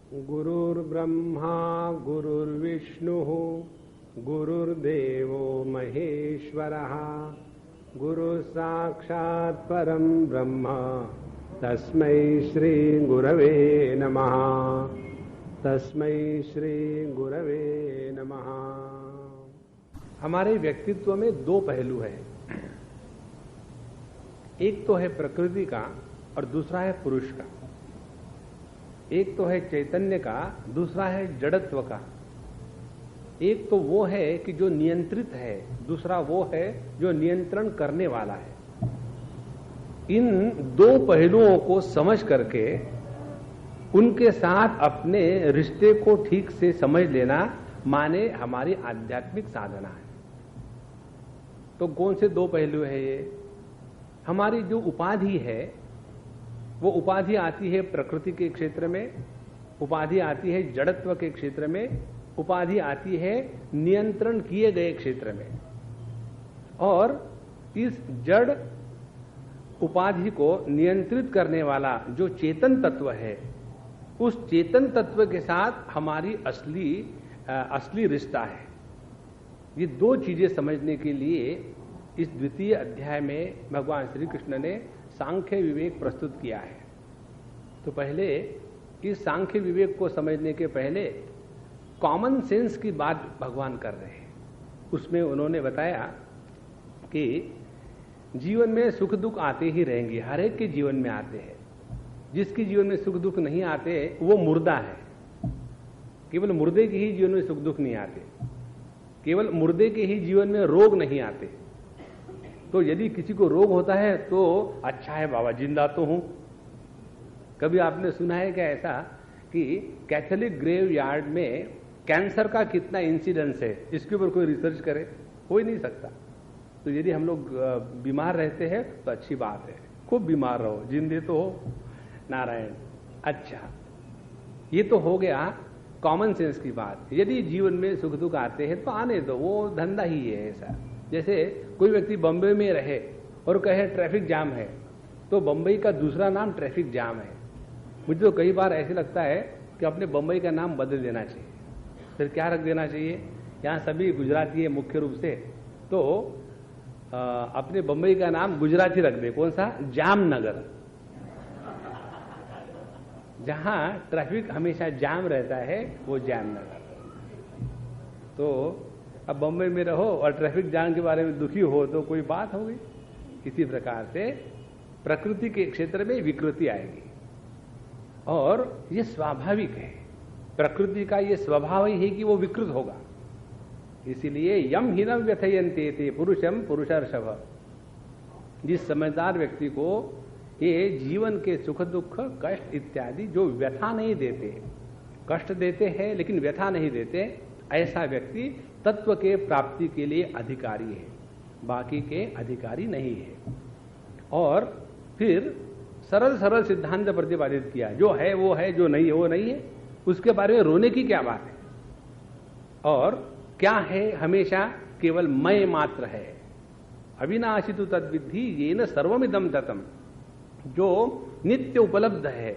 गुरुर्ब्रह्मा गुरुर्विष्णुः गुरुर्देवो महेश्वरः गुरुः साक्षात् परं ब्रह्म तस्मै श्री गुरवे नमः। तस्मै श्री गुरवे नमः। हमारे व्यक्तित्व में दो पहलू हैं। एक तो है प्रकृति का और दूसरा है पुरुष का। एक तो है चैतन्य का, दूसरा है जड़त्व का। एक तो वो है कि जो नियंत्रित है, दूसरा वो है जो नियंत्रण करने वाला है। इन दो पहलुओं को समझ करके उनके साथ अपने रिश्ते को ठीक से समझ लेना माने हमारी आध्यात्मिक साधना है। तो कौन से दो पहलू है ये? हमारी जो उपाधि है वो उपाधि आती है प्रकृति के क्षेत्र में, उपाधि आती है जड़त्व के क्षेत्र में, उपाधि आती है नियंत्रण किए गए क्षेत्र में। और इस जड़ उपाधि को नियंत्रित करने वाला जो चेतन तत्व है, उस चेतन तत्व के साथ हमारी असली रिश्ता है। ये दो चीजें समझने के लिए इस द्वितीय अध्याय में भगवान श्री कृष्ण ने सांख्य विवेक प्रस्तुत किया है। तो पहले इस सांख्य विवेक को समझने के पहले कॉमन सेंस की बात भगवान कर रहे हैं। उसमें उन्होंने बताया कि जीवन में सुख दुख आते ही रहेंगे, हर एक के जीवन में आते हैं। जिसके जीवन में सुख दुख नहीं आते वो मुर्दा है। केवल मुर्दे के ही जीवन में सुख दुख नहीं आते, केवल मुर्दे के ही जीवन में रोग नहीं आते। तो यदि किसी को रोग होता है तो अच्छा है बाबा, जिंदा तो हूं। कभी आपने सुना है क्या ऐसा कि कैथोलिक ग्रेव यार्ड में कैंसर का कितना इंसिडेंस है, इसके ऊपर कोई रिसर्च करे? हो ही नहीं सकता। तो यदि हम लोग बीमार रहते हैं तो अच्छी बात है, खूब बीमार रहो, जिंदे तो हो नारायण। अच्छा, ये तो हो गया कॉमन सेंस की बात। यदि जीवन में सुख दुख आते हैं तो आने दो, वो धंधा ही है ऐसा। जैसे कोई व्यक्ति बंबई में रहे और कहे ट्रैफिक जाम है, तो बंबई का दूसरा नाम ट्रैफिक जाम है। मुझे तो कई बार ऐसे लगता है कि अपने बंबई का नाम बदल देना चाहिए। फिर क्या रख देना चाहिए? यहाँ सभी गुजराती है मुख्य रूप से, तो अपने बंबई का नाम गुजराती रख दे। कौन सा? जामनगर। जहां ट्रैफिक हमेशा जाम रहता है वो जामनगर। तो अब बंबई में रहो और ट्रैफिक जाम के बारे में दुखी हो तो कोई बात हो गई। इसी प्रकार से प्रकृति के क्षेत्र में विकृति आएगी और ये स्वाभाविक है। प्रकृति का ये स्वभाव ही है कि वो विकृत होगा। इसीलिए यम हीनम व्यथयन्ते ते पुरुषम पुरुषर्षभ। जिस समझदार व्यक्ति को ये जीवन के सुख दुख कष्ट इत्यादि जो व्यथा नहीं देते, कष्ट देते हैं लेकिन व्यथा नहीं देते, ऐसा व्यक्ति तत्व के प्राप्ति के लिए अधिकारी है, बाकी के अधिकारी नहीं है। और फिर सरल सरल सिद्धांत प्रतिपादित किया, जो है वो है, जो नहीं है वो नहीं है। उसके बारे में रोने की क्या बात है? और क्या है? हमेशा केवल मैं मात्र है। अविनाशी तु तद्विद्धि येन सर्वमिदं ततम। जो नित्य उपलब्ध है,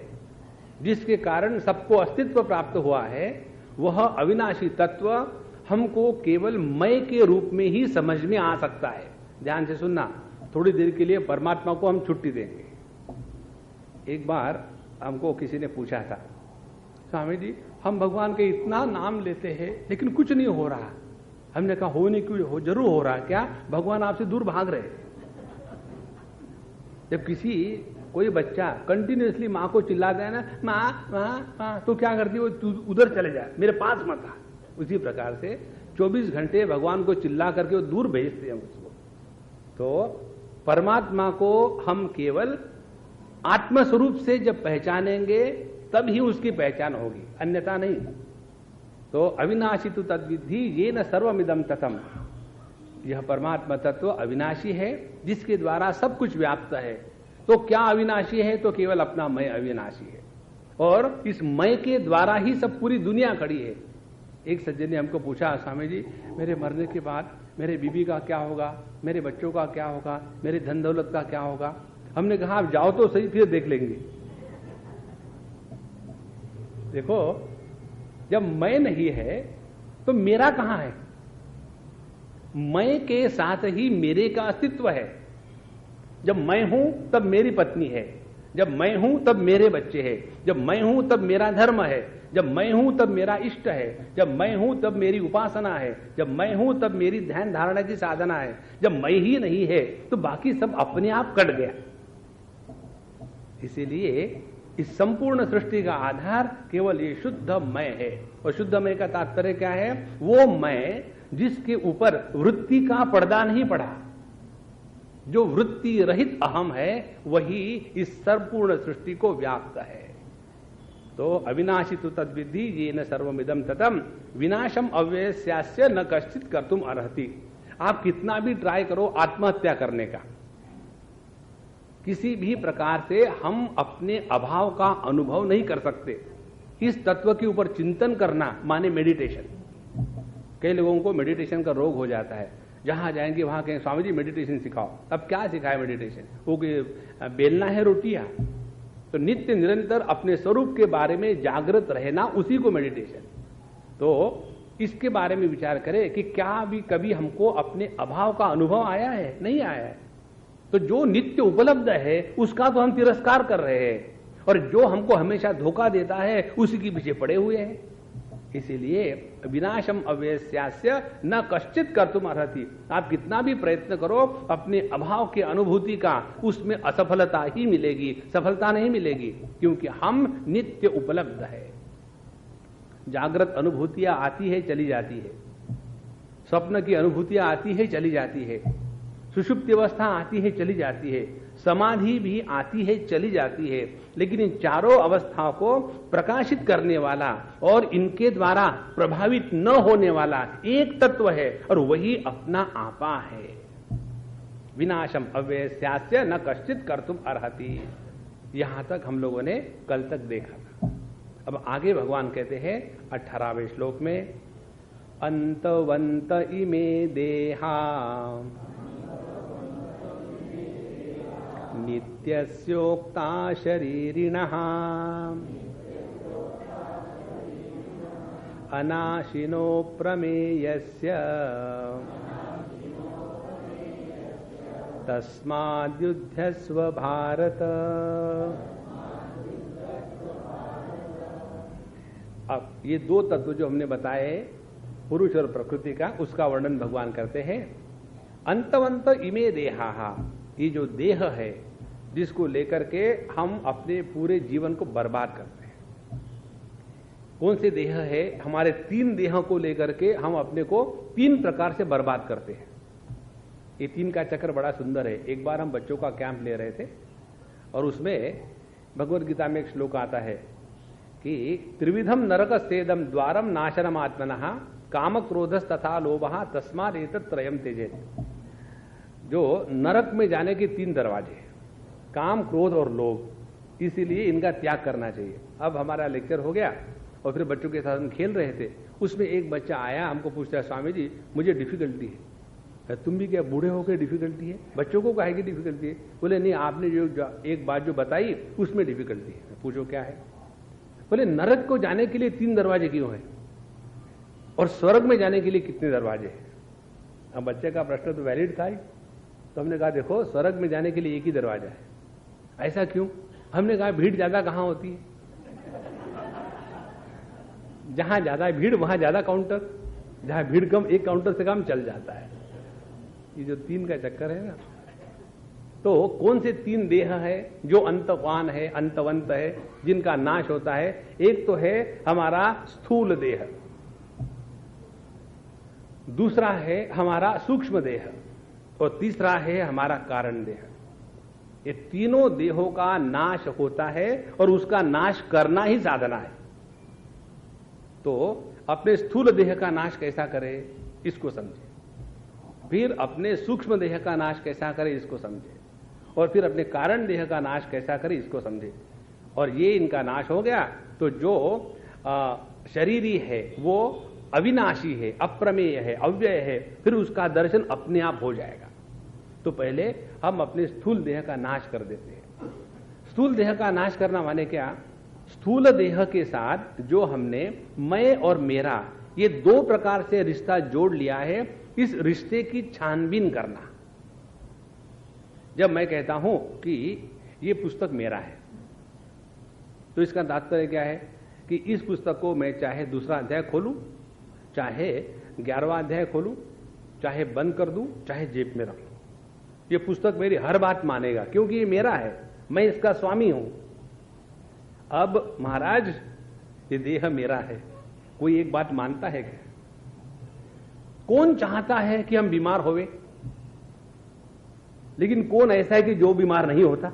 जिसके कारण सबको अस्तित्व प्राप्त हुआ है, वह अविनाशी तत्व हमको केवल मैं के रूप में ही समझ में आ सकता है। ध्यान से सुनना, थोड़ी देर के लिए परमात्मा को हम छुट्टी देंगे। एक बार हमको किसी ने पूछा था, स्वामी जी हम भगवान के इतना नाम लेते हैं लेकिन कुछ नहीं हो रहा। हमने कहा हो नहीं, क्यों हो? जरूर हो रहा। क्या? भगवान आपसे दूर भाग रहे। जब कोई बच्चा कंटिन्यूअसली माँ को चिल्लाता है ना, माँ माँ माँ, तो क्या करती है वो? तू उधर चले जाए, मेरे पास मत आ। उसी प्रकार से 24 घंटे भगवान को चिल्ला करके वो दूर भेजते हैं उसको। तो परमात्मा को हम केवल आत्मस्वरूप से जब पहचानेंगे तब ही उसकी पहचान होगी, अन्यथा नहीं। तो अविनाशी तु तद्विद्धि येन सर्वमिदं ततम। यह परमात्मा तत्व अविनाशी है, जिसके द्वारा सब कुछ व्याप्त है। तो क्या अविनाशी है? तो केवल अपना मैं अविनाशी है, और इस मैं के द्वारा ही सब पूरी दुनिया खड़ी है। एक सज्जन ने हमको पूछा, स्वामी जी मेरे मरने के बाद मेरे बीबी का क्या होगा, मेरे बच्चों का क्या होगा, मेरे धन दौलत का क्या होगा? हमने कहा आप जाओ तो सही, फिर देख लेंगे। देखो, जब मैं नहीं है तो मेरा कहां है? मैं के साथ ही मेरे का अस्तित्व है। जब मैं हूं तब मेरी पत्नी है, जब मैं हूं तब मेरे बच्चे हैं, जब मैं हूं तब मेरा धर्म है, जब मैं हूं तब मेरा इष्ट है, जब मैं हूं तब मेरी उपासना है, जब मैं हूं तब मेरी ध्यान धारणा की साधना है। जब मैं ही नहीं है तो बाकी सब अपने आप कट गया। इसीलिए इस संपूर्ण सृष्टि का आधार केवल ये शुद्ध मैं है। और शुद्ध मैं का तात्पर्य क्या है? वो मैं जिसके ऊपर वृत्ति का पर्दा नहीं पड़ा, जो वृत्ति रहित अहम है, वही इस संपूर्ण सृष्टि को व्याप्त है। तो अविनाशी तो तद्विद्धि ये न सर्वमिदम ततम विनाशम अव्ययस्यास्य न कश्चित कर्तुम अर्हति। आप कितना भी ट्राई करो आत्महत्या करने का, किसी भी प्रकार से हम अपने अभाव का अनुभव नहीं कर सकते। इस तत्व के ऊपर चिंतन करना माने मेडिटेशन। कई लोगों को मेडिटेशन का रोग हो जाता है, जहां जाएंगे वहां कहें स्वामी जी मेडिटेशन सिखाओ। अब क्या सिखाए मेडिटेशन? वो बेलना है रोटियां? तो नित्य निरंतर अपने स्वरूप के बारे में जागृत रहना, उसी को मेडिटेशन। तो इसके बारे में विचार करें कि क्या भी कभी हमको अपने अभाव का अनुभव आया है? नहीं आया है। तो जो नित्य उपलब्ध है उसका तो हम तिरस्कार कर रहे हैं, और जो हमको हमेशा धोखा देता है उसी के पीछे पड़े हुए हैं। इसीलिए विनाशम अव्ययस्यास्य न कश्चित कर्तुम अर्हति। आप कितना भी प्रयत्न करो अपने अभाव की अनुभूति का, उसमें असफलता ही मिलेगी, सफलता नहीं मिलेगी, क्योंकि हम नित्य उपलब्ध है। जागृत अनुभूतियां आती है चली जाती है, स्वप्न की अनुभूतियां आती है चली जाती है, सुषुप्ति अवस्था आती है चली जाती है, समाधि भी आती है चली जाती है, लेकिन इन चारों अवस्थाओं को प्रकाशित करने वाला और इनके द्वारा प्रभावित न होने वाला एक तत्व है, और वही अपना आपा है। विनाशम अव्ययस्यास्य न कश्चित कर्तुम अर्हति। यहां तक हम लोगों ने कल तक देखा था। अब आगे भगवान कहते हैं 18वें श्लोक में, अंतवंत इमे देहा नित्यस्योक्ता शरीरिणः अनाशिनो प्रमेयस्य तस्माद्युध्यस्व भारत। अब ये दो तत्व जो हमने बताए पुरुष और प्रकृति का, उसका वर्णन भगवान करते हैं। अंतवंत इमे देहा, ये जो देह है जिसको लेकर के हम अपने पूरे जीवन को बर्बाद करते हैं। कौन से देह है? हमारे तीन देहों को लेकर के हम अपने को तीन प्रकार से बर्बाद करते हैं। ये तीन का चक्र बड़ा सुंदर है। एक बार हम बच्चों का कैंप ले रहे थे और उसमें भगवद गीता में एक श्लोक आता है कि त्रिविधम नरक सेदम द्वारम नाशनम आत्मनः काम क्रोधस तथा लोभः तस्मात् एतत् त्रयम् त्यजेत्। जो नरक में जाने के तीन दरवाजे, काम, क्रोध और लोभ, इसीलिए इनका त्याग करना चाहिए। अब हमारा लेक्चर हो गया और फिर बच्चों के साथ हम खेल रहे थे। उसमें एक बच्चा आया, हमको पूछता है, स्वामी जी मुझे डिफिकल्टी है। तुम भी क्या बूढ़े होकर डिफिकल्टी है? बच्चों को काहे की डिफिकल्टी है? बोले नहीं, आपने जो एक बात जो बताई उसमें डिफिकल्टी है। पूछो क्या है? बोले नरक को जाने के लिए तीन दरवाजे क्यों है और स्वर्ग में जाने के लिए कितने दरवाजे हैं? अब बच्चे का प्रश्न तो वैलिड था ही। तो हमने कहा देखो, स्वर्ग में जाने के लिए एक ही दरवाजा है। ऐसा क्यों? हमने कहा भीड़ ज्यादा कहां होती है? जहां ज्यादा भीड़ वहां ज्यादा काउंटर, जहां भीड़ कम एक काउंटर से काम चल जाता है। ये जो तीन का चक्कर है ना, तो कौन से तीन देह है जो अंतवान है, अंतवंत है, जिनका नाश होता है? एक तो है हमारा स्थूल देह, दूसरा है हमारा सूक्ष्म देह, और तीसरा है हमारा कारण देह। ये तीनों देहों का नाश होता है और उसका नाश करना ही साधना है। तो अपने स्थूल देह का नाश कैसा करें, इसको समझे। फिर अपने सूक्ष्म देह का नाश कैसा करें, इसको समझे। और फिर अपने कारण देह का नाश कैसा करें, इसको समझे। और ये इनका नाश हो गया तो जो शरीरी है वो अविनाशी है, अप्रमेय है, अव्यय है, फिर उसका दर्शन अपने आप हो जाएगा। तो पहले हम अपने स्थूल देह का नाश कर देते हैं। स्थूल देह का नाश करना माने क्या? स्थूल देह के साथ जो हमने मैं और मेरा ये दो प्रकार से रिश्ता जोड़ लिया है, इस रिश्ते की छानबीन करना। जब मैं कहता हूं कि ये पुस्तक मेरा है, तो इसका तात्पर्य क्या है कि इस पुस्तक को मैं चाहे दूसरा अध्याय खोलूं, चाहे 11वां अध्याय खोलूं, चाहे बंद कर दूं, चाहे जेब में रख लूं, ये पुस्तक मेरी हर बात मानेगा, क्योंकि ये मेरा है, मैं इसका स्वामी हूं। अब महाराज, ये देह मेरा है, कोई एक बात मानता है क्या? कौन चाहता है कि हम बीमार होवे? लेकिन कौन ऐसा है कि जो बीमार नहीं होता?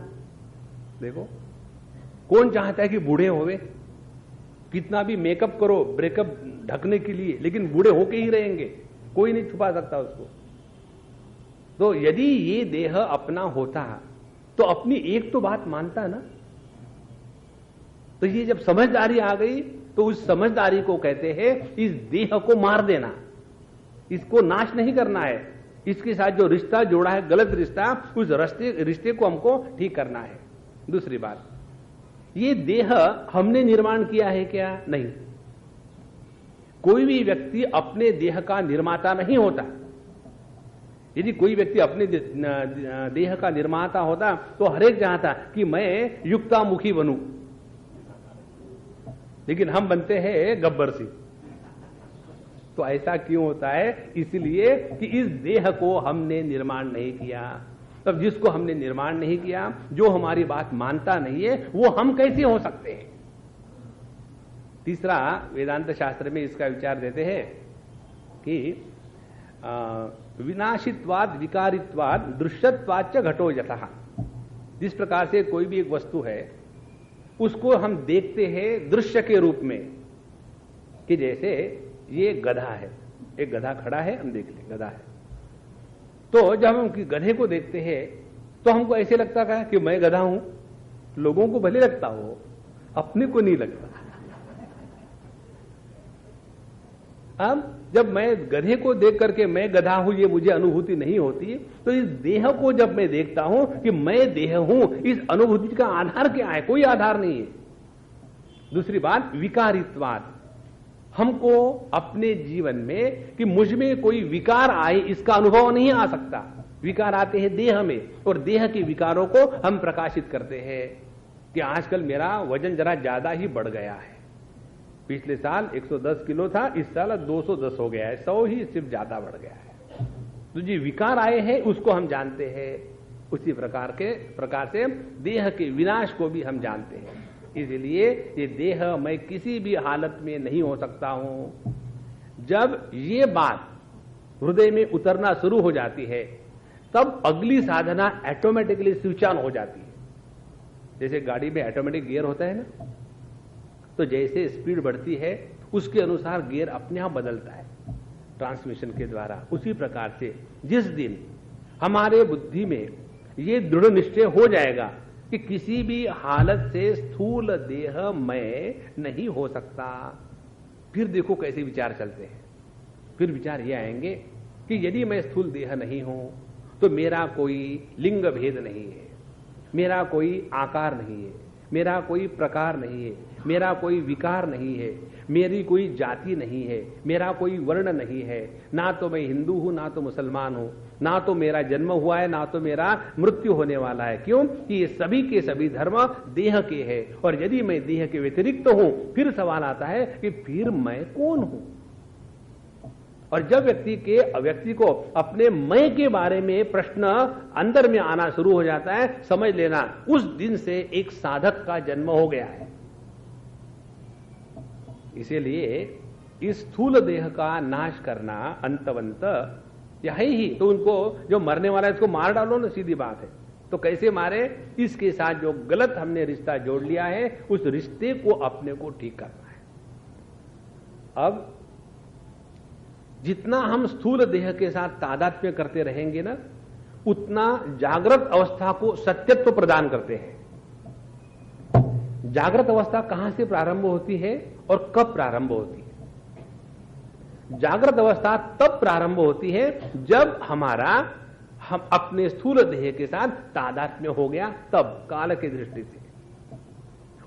देखो, कौन चाहता है कि बूढ़े होवे? कितना भी मेकअप करो ब्रेकअप ढकने के लिए, लेकिन बूढ़े होके ही रहेंगे, कोई नहीं छुपा सकता उसको। तो यदि ये देह अपना होता तो अपनी एक तो बात मानता ना। तो ये जब समझदारी आ गई तो उस समझदारी को कहते हैं इस देह को मार देना, इसको नाश नहीं करना है, इसके साथ जो रिश्ता जोड़ा है गलत रिश्ता, उस रिश्ते को हमको ठीक करना है। दूसरी बात, ये देह हमने निर्माण किया है क्या? नहीं। कोई भी व्यक्ति अपने देह का निर्माता नहीं होता। यदि कोई व्यक्ति अपने देह का निर्माता होता तो हर एक चाहता कि मैं युक्तामुखी बनूं, लेकिन हम बनते हैं गब्बर सिंह। तो ऐसा क्यों होता है? इसलिए कि इस देह को हमने निर्माण नहीं किया। तब जिसको हमने निर्माण नहीं किया, जो हमारी बात मानता नहीं है, वो हम कैसे हो सकते हैं? तीसरा, वेदांत शास्त्र में इसका विचार देते हैं कि विनाशित्वाद विकारित्वाद दृश्यत्वाच्च घटो यतः। जिस प्रकार से कोई भी एक वस्तु है उसको हम देखते हैं दृश्य के रूप में, कि जैसे ये गधा है, एक गधा खड़ा है, हम देख लें गधा है, तो जब हम गधे को देखते हैं तो हमको ऐसे लगता है कि मैं गधा हूं। लोगों को भले लगता हो, अपने को नहीं लगता। अब जब मैं गधे को देख करके मैं गधा हूं ये मुझे अनुभूति नहीं होती, तो इस देह को जब मैं देखता हूं कि मैं देह हूं, इस अनुभूति का आधार क्या है? कोई आधार नहीं है। दूसरी बात, विकारित्वाद। हमको अपने जीवन में कि मुझ में कोई विकार आए इसका अनुभव नहीं आ सकता। विकार आते हैं देह में, और देह के विकारों को हम प्रकाशित करते हैं कि आजकल मेरा वजन जरा ज्यादा ही बढ़ गया है। पिछले साल 110 किलो था, इस साल 210 हो गया है, 100 ही सिर्फ ज्यादा बढ़ गया है। तो जो विकार आए हैं उसको हम जानते हैं। उसी प्रकार से देह के विनाश को भी हम जानते हैं। इसलिए ये देह मैं किसी भी हालत में नहीं हो सकता हूं। जब ये बात हृदय में उतरना शुरू हो जाती है, तब अगली साधना ऑटोमेटिकली स्विच ऑन हो जाती है। जैसे गाड़ी में ऑटोमेटिक गियर होता है ना, तो जैसे स्पीड बढ़ती है उसके अनुसार गियर अपने आप बदलता है ट्रांसमिशन के द्वारा। उसी प्रकार से जिस दिन हमारे बुद्धि में ये दृढ़ निश्चय हो जाएगा कि किसी भी हालत से स्थूल देह मैं नहीं हो सकता, फिर देखो कैसे विचार चलते हैं। फिर विचार ये आएंगे कि यदि मैं स्थूल देह नहीं हूं तो मेरा कोई लिंग भेद नहीं है, मेरा कोई आकार नहीं है, मेरा कोई प्रकार नहीं है, मेरा कोई विकार नहीं है, मेरी कोई जाति नहीं है, मेरा कोई वर्ण नहीं है, ना तो मैं हिंदू हूं ना तो मुसलमान हूं, ना तो मेरा जन्म हुआ है ना तो मेरा मृत्यु होने वाला है। क्यों? कि ये सभी के सभी धर्म देह के हैं, और यदि मैं देह के व्यतिरिक्त हूं, फिर सवाल आता है कि फिर मैं कौन हूं? और जब व्यक्ति को अपने मैं के बारे में प्रश्न अंदर में आना शुरू हो जाता है, समझ लेना उस दिन से एक साधक का जन्म हो गया है। इसीलिए इस स्थूल देह का नाश करना अंतवंत है ही। तो उनको जो मरने वाला है इसको मार डालो ना, सीधी बात है। तो कैसे मारे? इसके साथ जो गलत हमने रिश्ता जोड़ लिया है उस रिश्ते को अपने को ठीक करना है। अब जितना हम स्थूल देह के साथ तादात्म्य करते रहेंगे ना, उतना जागृत अवस्था को सत्यत्व प्रदान करते हैं। जागृत अवस्था कहां से प्रारंभ होती है और कब प्रारंभ होती है? जागृत अवस्था तब प्रारंभ होती है जब हम अपने स्थूल देह के साथ तादात्म्य हो गया, तब काल की दृष्टि से।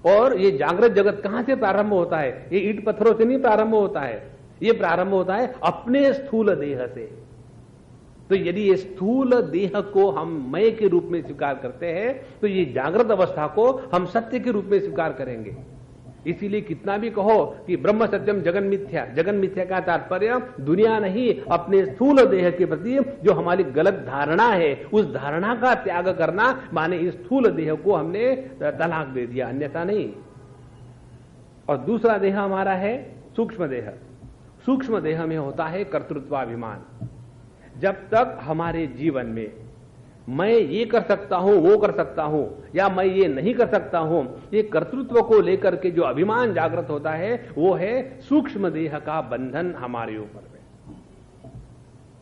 और ये जागृत जगत कहां से प्रारंभ होता है? ये ईंट पत्थरों से नहीं प्रारंभ होता है, ये प्रारंभ होता है अपने स्थूल देह से। तो यदि ये स्थूल देह को हम मय के रूप में स्वीकार करते हैं तो ये जागृत अवस्था को हम सत्य के रूप में स्वीकार करेंगे। इसीलिए कितना भी कहो कि ब्रह्म सत्यम जगन मिथ्या, जगन मिथ्या का तात्पर्य दुनिया नहीं, अपने स्थूल देह के प्रति जो हमारी गलत धारणा है उस धारणा का त्याग करना, माने इस स्थूल देह को हमने तलाक दे दिया, अन्यथा नहीं। और दूसरा देह हमारा है सूक्ष्म देह। सूक्ष्म देह में होता है कर्तृत्वाभिमान। जब तक हमारे जीवन में मैं ये कर सकता हूं, वो कर सकता हूं, या मैं ये नहीं कर सकता हूं, ये कर्तृत्व को लेकर के जो अभिमान जागृत होता है वो है सूक्ष्म देह का बंधन हमारे ऊपर में।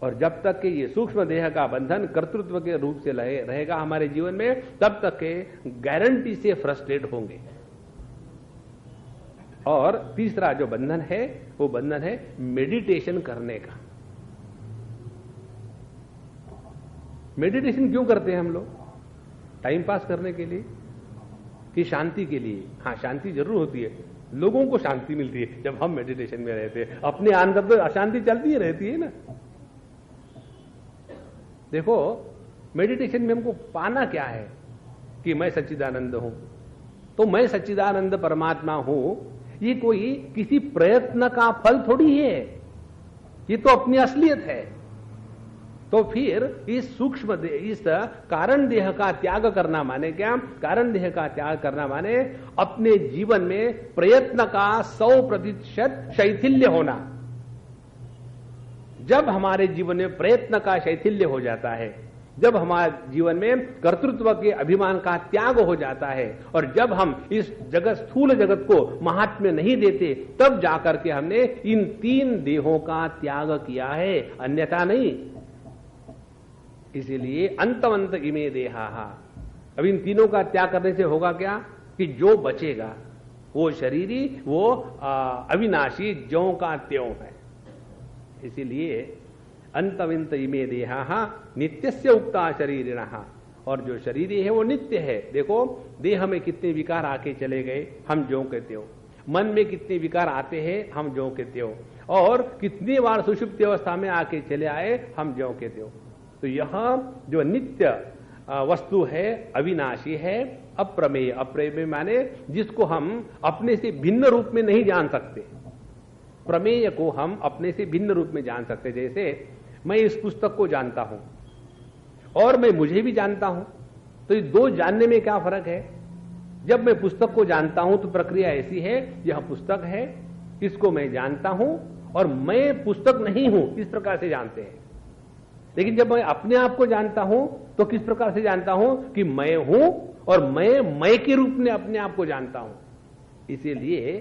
और जब तक कि ये सूक्ष्म देह का बंधन कर्तृत्व के रूप से रहेगा हमारे जीवन में, तब तक के गारंटी से फ्रस्ट्रेट होंगे। और तीसरा जो बंधन है वो बंधन है मेडिटेशन करने का। मेडिटेशन क्यों करते हैं हम लोग? टाइम पास करने के लिए कि शांति के लिए? हाँ, शांति जरूर होती है, लोगों को शांति मिलती है जब हम मेडिटेशन में रहते हैं, अपने अंदर तो अशांति चलती ही रहती है ना। देखो, मेडिटेशन में हमको पाना क्या है कि मैं सच्चिदानंद हूं, तो मैं सच्चिदानंद परमात्मा हूं, ये कोई किसी प्रयत्न का फल थोड़ी है, ये तो अपनी असलियत है। तो फिर इस सूक्ष्म इस कारण देह का त्याग करना माने क्या? कारण देह का त्याग करना माने अपने जीवन में प्रयत्न का 100% शैथिल्य होना। जब हमारे जीवन में प्रयत्न का शैथिल्य हो जाता है, जब हमारे जीवन में कर्तृत्व के अभिमान का त्याग हो जाता है, और जब हम इस जगत स्थूल जगत को महात्म्य नहीं देते, तब जाकर के हमने इन 3 देहों का त्याग किया है, अन्यथा नहीं। इसीलिए अंतवंत इमे देहा। अब इन तीनों का त्याग करने से होगा क्या कि जो बचेगा वो शरीरी, वो अविनाशी, ज्यों का त्यों है। इसीलिए अंतविंत इमे देहा नित्यस्य उक्ता शरीरिणः, और जो शरीरी है वो नित्य है। देखो, देह में कितने विकार आके चले गए, हम ज्यों के त्यों। मन में कितने विकार आते हैं, हम ज्यों के त्यों। और कितनी बार सुषुप्ति अवस्था में आके चले आए, हम ज्यों के त्यों। तो यह जो नित्य वस्तु है, अविनाशी है, अप्रमेय। अप्रमेय माने जिसको हम अपने से भिन्न रूप में नहीं जान सकते। प्रमेय को हम अपने से भिन्न रूप में जान सकते। जैसे मैं इस पुस्तक को जानता हूं और मैं मुझे भी जानता हूं, तो ये दो जानने में क्या फर्क है? जब मैं पुस्तक को जानता हूं तो प्रक्रिया ऐसी है, यह पुस्तक है, इसको मैं जानता हूं और मैं पुस्तक नहीं हूं, इस प्रकार से जानते हैं। लेकिन जब मैं अपने आप को जानता हूं तो किस प्रकार से जानता हूं कि मैं हूं, और मैं के रूप में अपने आप को जानता हूं। इसीलिए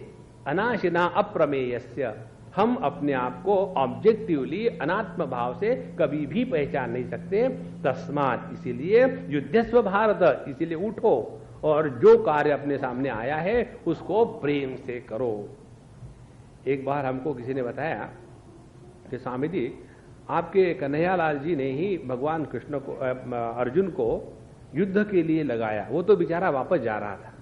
अनाशिना अप्रमेयस्य, हम अपने आप को ऑब्जेक्टिवली अनात्म भाव से कभी भी पहचान नहीं सकते। तस्मात्, इसीलिए युद्धस्व भारत, इसीलिए उठो और जो कार्य अपने सामने आया है उसको प्रेम से करो। एक बार हमको किसी ने बताया कि स्वामी जी, आपके कन्हैयालाल जी ने ही भगवान कृष्ण को, अर्जुन को युद्ध के लिए लगाया, वो तो बेचारा वापस जा रहा था,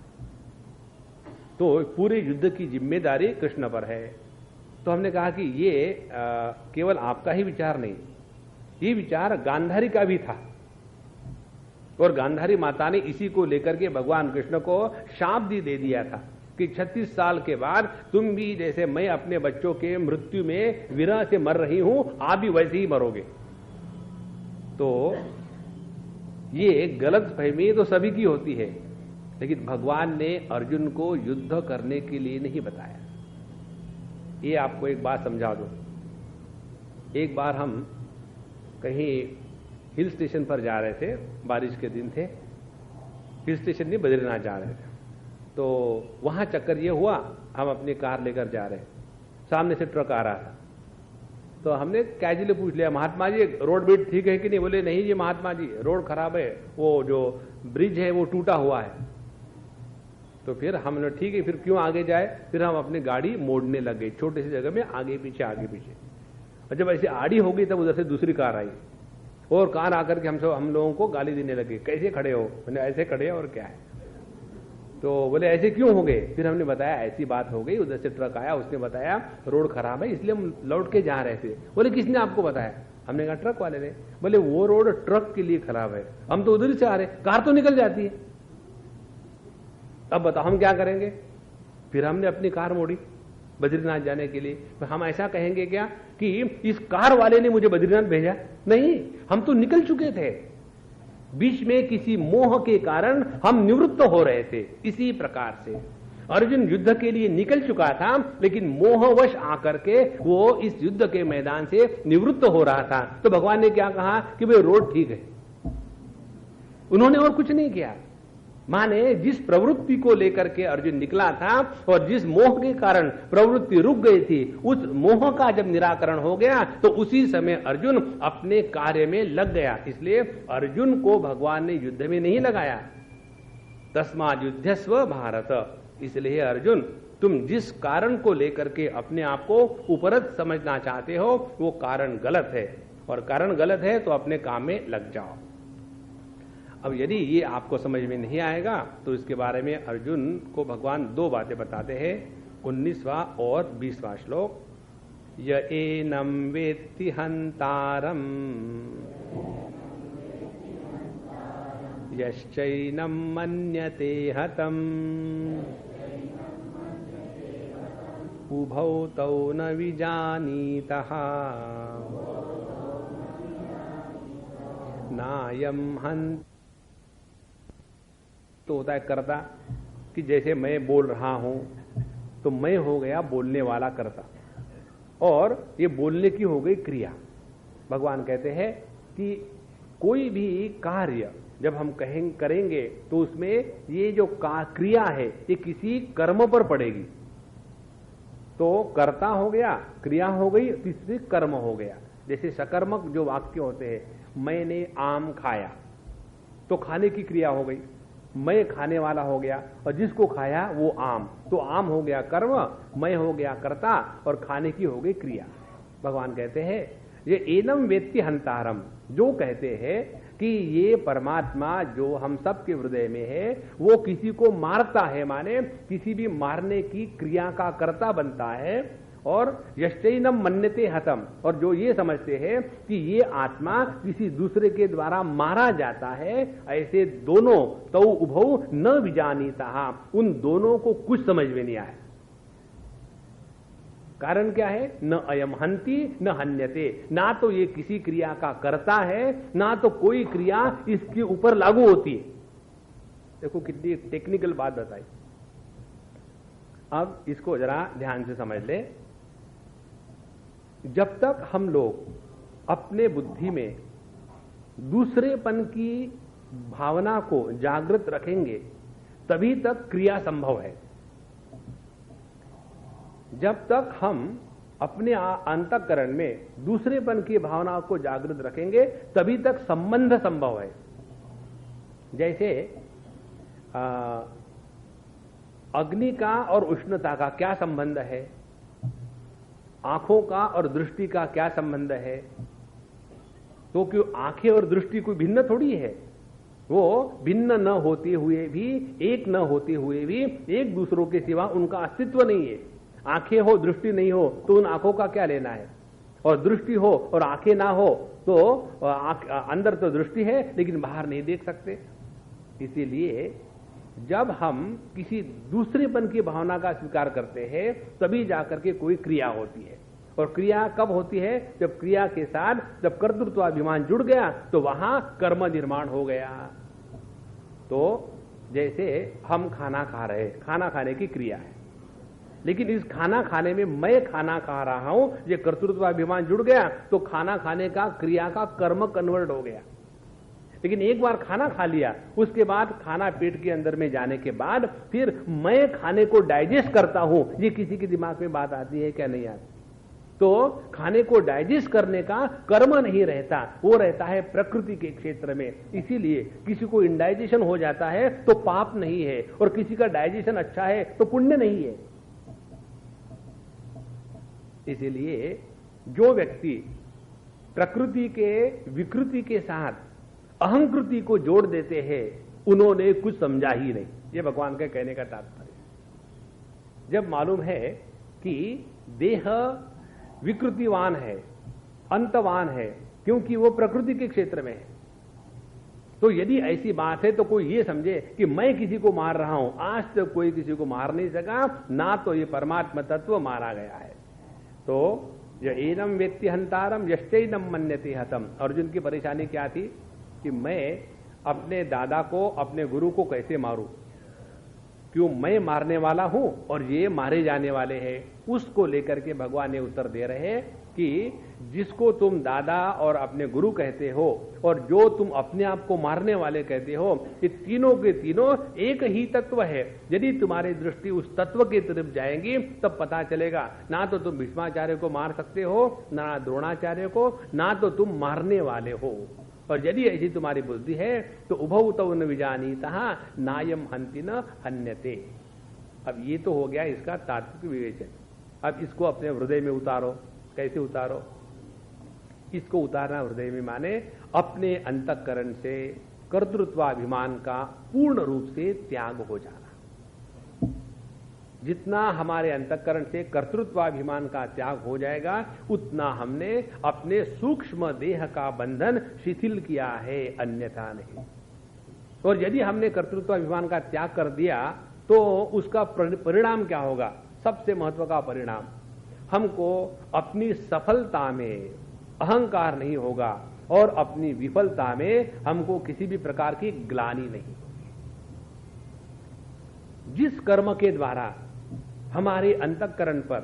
तो पूरे युद्ध की जिम्मेदारी कृष्ण पर है। तो हमने कहा कि ये केवल आपका ही विचार नहीं, ये विचार गांधारी का भी था, और गांधारी माता ने इसी को लेकर के भगवान कृष्ण को शाप दे दिया था कि 36 साल के बाद तुम भी, जैसे मैं अपने बच्चों के मृत्यु में विरह से मर रही हूं, आप भी वैसे ही मरोगे। तो ये गलत फहमी तो सभी की होती है, लेकिन भगवान ने अर्जुन को युद्ध करने के लिए नहीं बताया। ये आपको एक बात समझा दो। एक बार हम कहीं हिल स्टेशन पर जा रहे थे, बारिश के दिन थे, हिल स्टेशन नहीं, बद्रीनाथ जा रहे थे। तो वहां चक्कर ये हुआ, हम अपनी कार लेकर जा रहे, सामने से ट्रक आ रहा था, तो हमने कैजुअली पूछ लिया, महात्मा जी रोड बीट ठीक है कि नहीं? बोले नहीं जी महात्मा जी, रोड खराब है, वो जो ब्रिज है वो टूटा हुआ है। तो फिर हमने ठीक है, फिर क्यों आगे जाए? फिर हम अपनी गाड़ी मोड़ने लगे, छोटे सी जगह में आगे पीछे आगे पीछे। और जब ऐसी आड़ी हो गई तब उधर से दूसरी कार आई, और कार आकर के हम लोगों को गाली देने लगे, कैसे खड़े हो? मैंने ऐसे खड़े हैं और क्या है। तो बोले ऐसे क्यों हो गए? फिर हमने बताया ऐसी बात हो गई, उधर से ट्रक आया, उसने बताया रोड खराब है इसलिए हम लौट के जा रहे थे। बोले किसने आपको बताया? हमने कहा ट्रक वाले ने। बोले वो रोड ट्रक के लिए खराब है, हम तो उधर से आ रहे, कार तो निकल जाती है। अब बताओ हम क्या करेंगे? फिर हमने अपनी कार मोड़ी बद्रीनाथ जाने के लिए। तो हम ऐसा कहेंगे क्या कि इस कार वाले ने मुझे बद्रीनाथ भेजा? नहीं, हम तो निकल चुके थे, बीच में किसी मोह के कारण हम निवृत्त हो रहे थे। इसी प्रकार से अर्जुन युद्ध के लिए निकल चुका था, लेकिन मोहवश आकर के वो इस युद्ध के मैदान से निवृत्त हो रहा था। तो भगवान ने क्या कहा कि भाई रोड ठीक है। उन्होंने और कुछ नहीं किया। माने जिस प्रवृत्ति को लेकर के अर्जुन निकला था और जिस मोह के कारण प्रवृत्ति रुक गई थी, उस मोह का जब निराकरण हो गया तो उसी समय अर्जुन अपने कार्य में लग गया। इसलिए अर्जुन को भगवान ने युद्ध में नहीं लगाया। तस्माद् युध्यस्व भारत। इसलिए अर्जुन, तुम जिस कारण को लेकर के अपने आप को उपरत समझना चाहते हो वो कारण गलत है, और कारण गलत है तो अपने काम में लग जाओ। अब यदि ये आपको समझ में नहीं आएगा तो इसके बारे में अर्जुन को भगवान दो बातें बताते हैं, 19वां और 20वां श्लोक। य एनं वेत्ति हन्तारम् यश्चैनं मन्यते हतम् उभौ तौ न विजानीतः नायं हन्ति। तो होता है कर्ता, कि जैसे मैं बोल रहा हूं तो मैं हो गया बोलने वाला कर्ता, और ये बोलने की हो गई क्रिया। भगवान कहते हैं कि कोई भी कार्य जब हम करेंगे तो उसमें ये जो क्रिया है ये किसी कर्म पर पड़ेगी। तो कर्ता हो गया, क्रिया हो गई, तीसरी कर्म हो गया। जैसे सकर्मक जो वाक्य होते हैं, मैंने आम खाया, तो खाने की क्रिया हो गई, मैं खाने वाला हो गया, और जिसको खाया वो आम, तो आम हो गया कर्म, मैं हो गया कर्ता, और खाने की हो गई क्रिया। भगवान कहते हैं ये एनम वेत्ति हंतारम, जो कहते हैं कि ये परमात्मा जो हम सब के हृदय में है वो किसी को मारता है, माने किसी भी मारने की क्रिया का कर्ता बनता है। और यश्चैनम मन्यते हतम, और जो ये समझते हैं कि ये आत्मा किसी दूसरे के द्वारा मारा जाता है, ऐसे दोनों तौ उभौ न विजानीतः, उन दोनों को कुछ समझ में नहीं आया। कारण क्या है? न अयम हन्ति न हन्यते, ना तो ये किसी क्रिया का करता है, ना तो कोई क्रिया इसके ऊपर लागू होती है। देखो कितनी टेक्निकल बात बताई। अब इसको जरा ध्यान से समझ ले। जब तक हम लोग अपने बुद्धि में दूसरेपन की भावना को जागृत रखेंगे तभी तक क्रिया संभव है। जब तक हम अपने अंतःकरण में दूसरेपन की भावना को जागृत रखेंगे तभी तक संबंध संभव है। जैसे अग्नि का और उष्णता का क्या संबंध है, आंखों का और दृष्टि का क्या संबंध है? तो क्यों आंखें और दृष्टि कोई भिन्न थोड़ी है, वो भिन्न न होते हुए भी, एक न होते हुए भी एक दूसरों के सिवा उनका अस्तित्व नहीं है। आंखें हो दृष्टि नहीं हो तो उन आंखों का क्या लेना है, और दृष्टि हो और आंखें ना हो तो अंदर तो दृष्टि है लेकिन बाहर नहीं देख सकते। इसीलिए जब हम किसी दूसरेपन की भावना का स्वीकार करते हैं तभी जाकर के कोई क्रिया होती है। और क्रिया कब होती है? जब क्रिया के साथ जब कर्तृत्वाभिमान जुड़ गया तो वहां कर्म निर्माण हो गया। तो जैसे हम खाना खा रहे, खाना खाने की क्रिया है, लेकिन इस खाना खाने में मैं खाना खा रहा हूं, ये कर्तृत्वाभिमान जुड़ गया तो खाना खाने का क्रिया का कर्म कन्वर्ट हो गया। लेकिन एक बार खाना खा लिया, उसके बाद खाना पेट के अंदर में जाने के बाद फिर मैं खाने को डाइजेस्ट करता हूं, ये किसी के दिमाग में बात आती है क्या? नहीं आती। तो खाने को डाइजेस्ट करने का कर्म नहीं रहता, वो रहता है प्रकृति के क्षेत्र में। इसीलिए किसी को इंडाइजेशन हो जाता है तो पाप नहीं है, और किसी का डाइजेशन अच्छा है तो पुण्य नहीं है। इसीलिए जो व्यक्ति प्रकृति के विकृति के साथ अहंकृति को जोड़ देते हैं उन्होंने कुछ समझा ही नहीं। ये भगवान के कहने का तात्पर्य। जब मालूम है कि देह विकृतिवान है, अंतवान है, क्योंकि वो प्रकृति के क्षेत्र में है, तो यदि ऐसी बात है तो कोई ये समझे कि मैं किसी को मार रहा हूं, आज तक कोई किसी को मार नहीं सका, ना तो ये परमात्मा तत्व मारा गया है। तो एनम व्यक्ति हंतारम यश्चैनम मन्यते हतम। अर्जुन की परेशानी क्या थी कि मैं अपने दादा को, अपने गुरु को कैसे मारूं, क्यों मैं मारने वाला हूं और ये मारे जाने वाले हैं। उसको लेकर के भगवान ने उत्तर दे रहे हैं कि जिसको तुम दादा और अपने गुरु कहते हो और जो तुम अपने आप को मारने वाले कहते हो, ये तीनों के तीनों एक ही तत्व है। यदि तुम्हारी दृष्टि उस तत्व की तरफ जाएंगी तब पता चलेगा, ना तो तुम भीष्माचार्य को मार सकते हो, ना द्रोणाचार्य को, ना तो तुम मारने वाले हो। और यदि ऐसी तुम्हारी बुद्धि है तो उभौ तौ न विजानीतः नायम हंति न हन्यते। अब ये तो हो गया इसका तात्विक विवेचन। अब इसको अपने हृदय में उतारो। कैसे उतारो? इसको उतारना हृदय में माने अपने अंतःकरण से कर्तृत्वाभिमान का पूर्ण रूप से त्याग हो जाना। जितना हमारे अंतःकरण से कर्तृत्वाभिमान का त्याग हो जाएगा, उतना हमने अपने सूक्ष्म देह का बंधन शिथिल किया है, अन्यथा नहीं। और यदि हमने कर्तृत्वाभिमान का त्याग कर दिया तो उसका परिणाम क्या होगा? सबसे महत्व का परिणाम, हमको अपनी सफलता में अहंकार नहीं होगा और अपनी विफलता में हमको किसी भी प्रकार की ग्लानि नहीं होगी। जिस कर्म के द्वारा हमारे अंतःकरण पर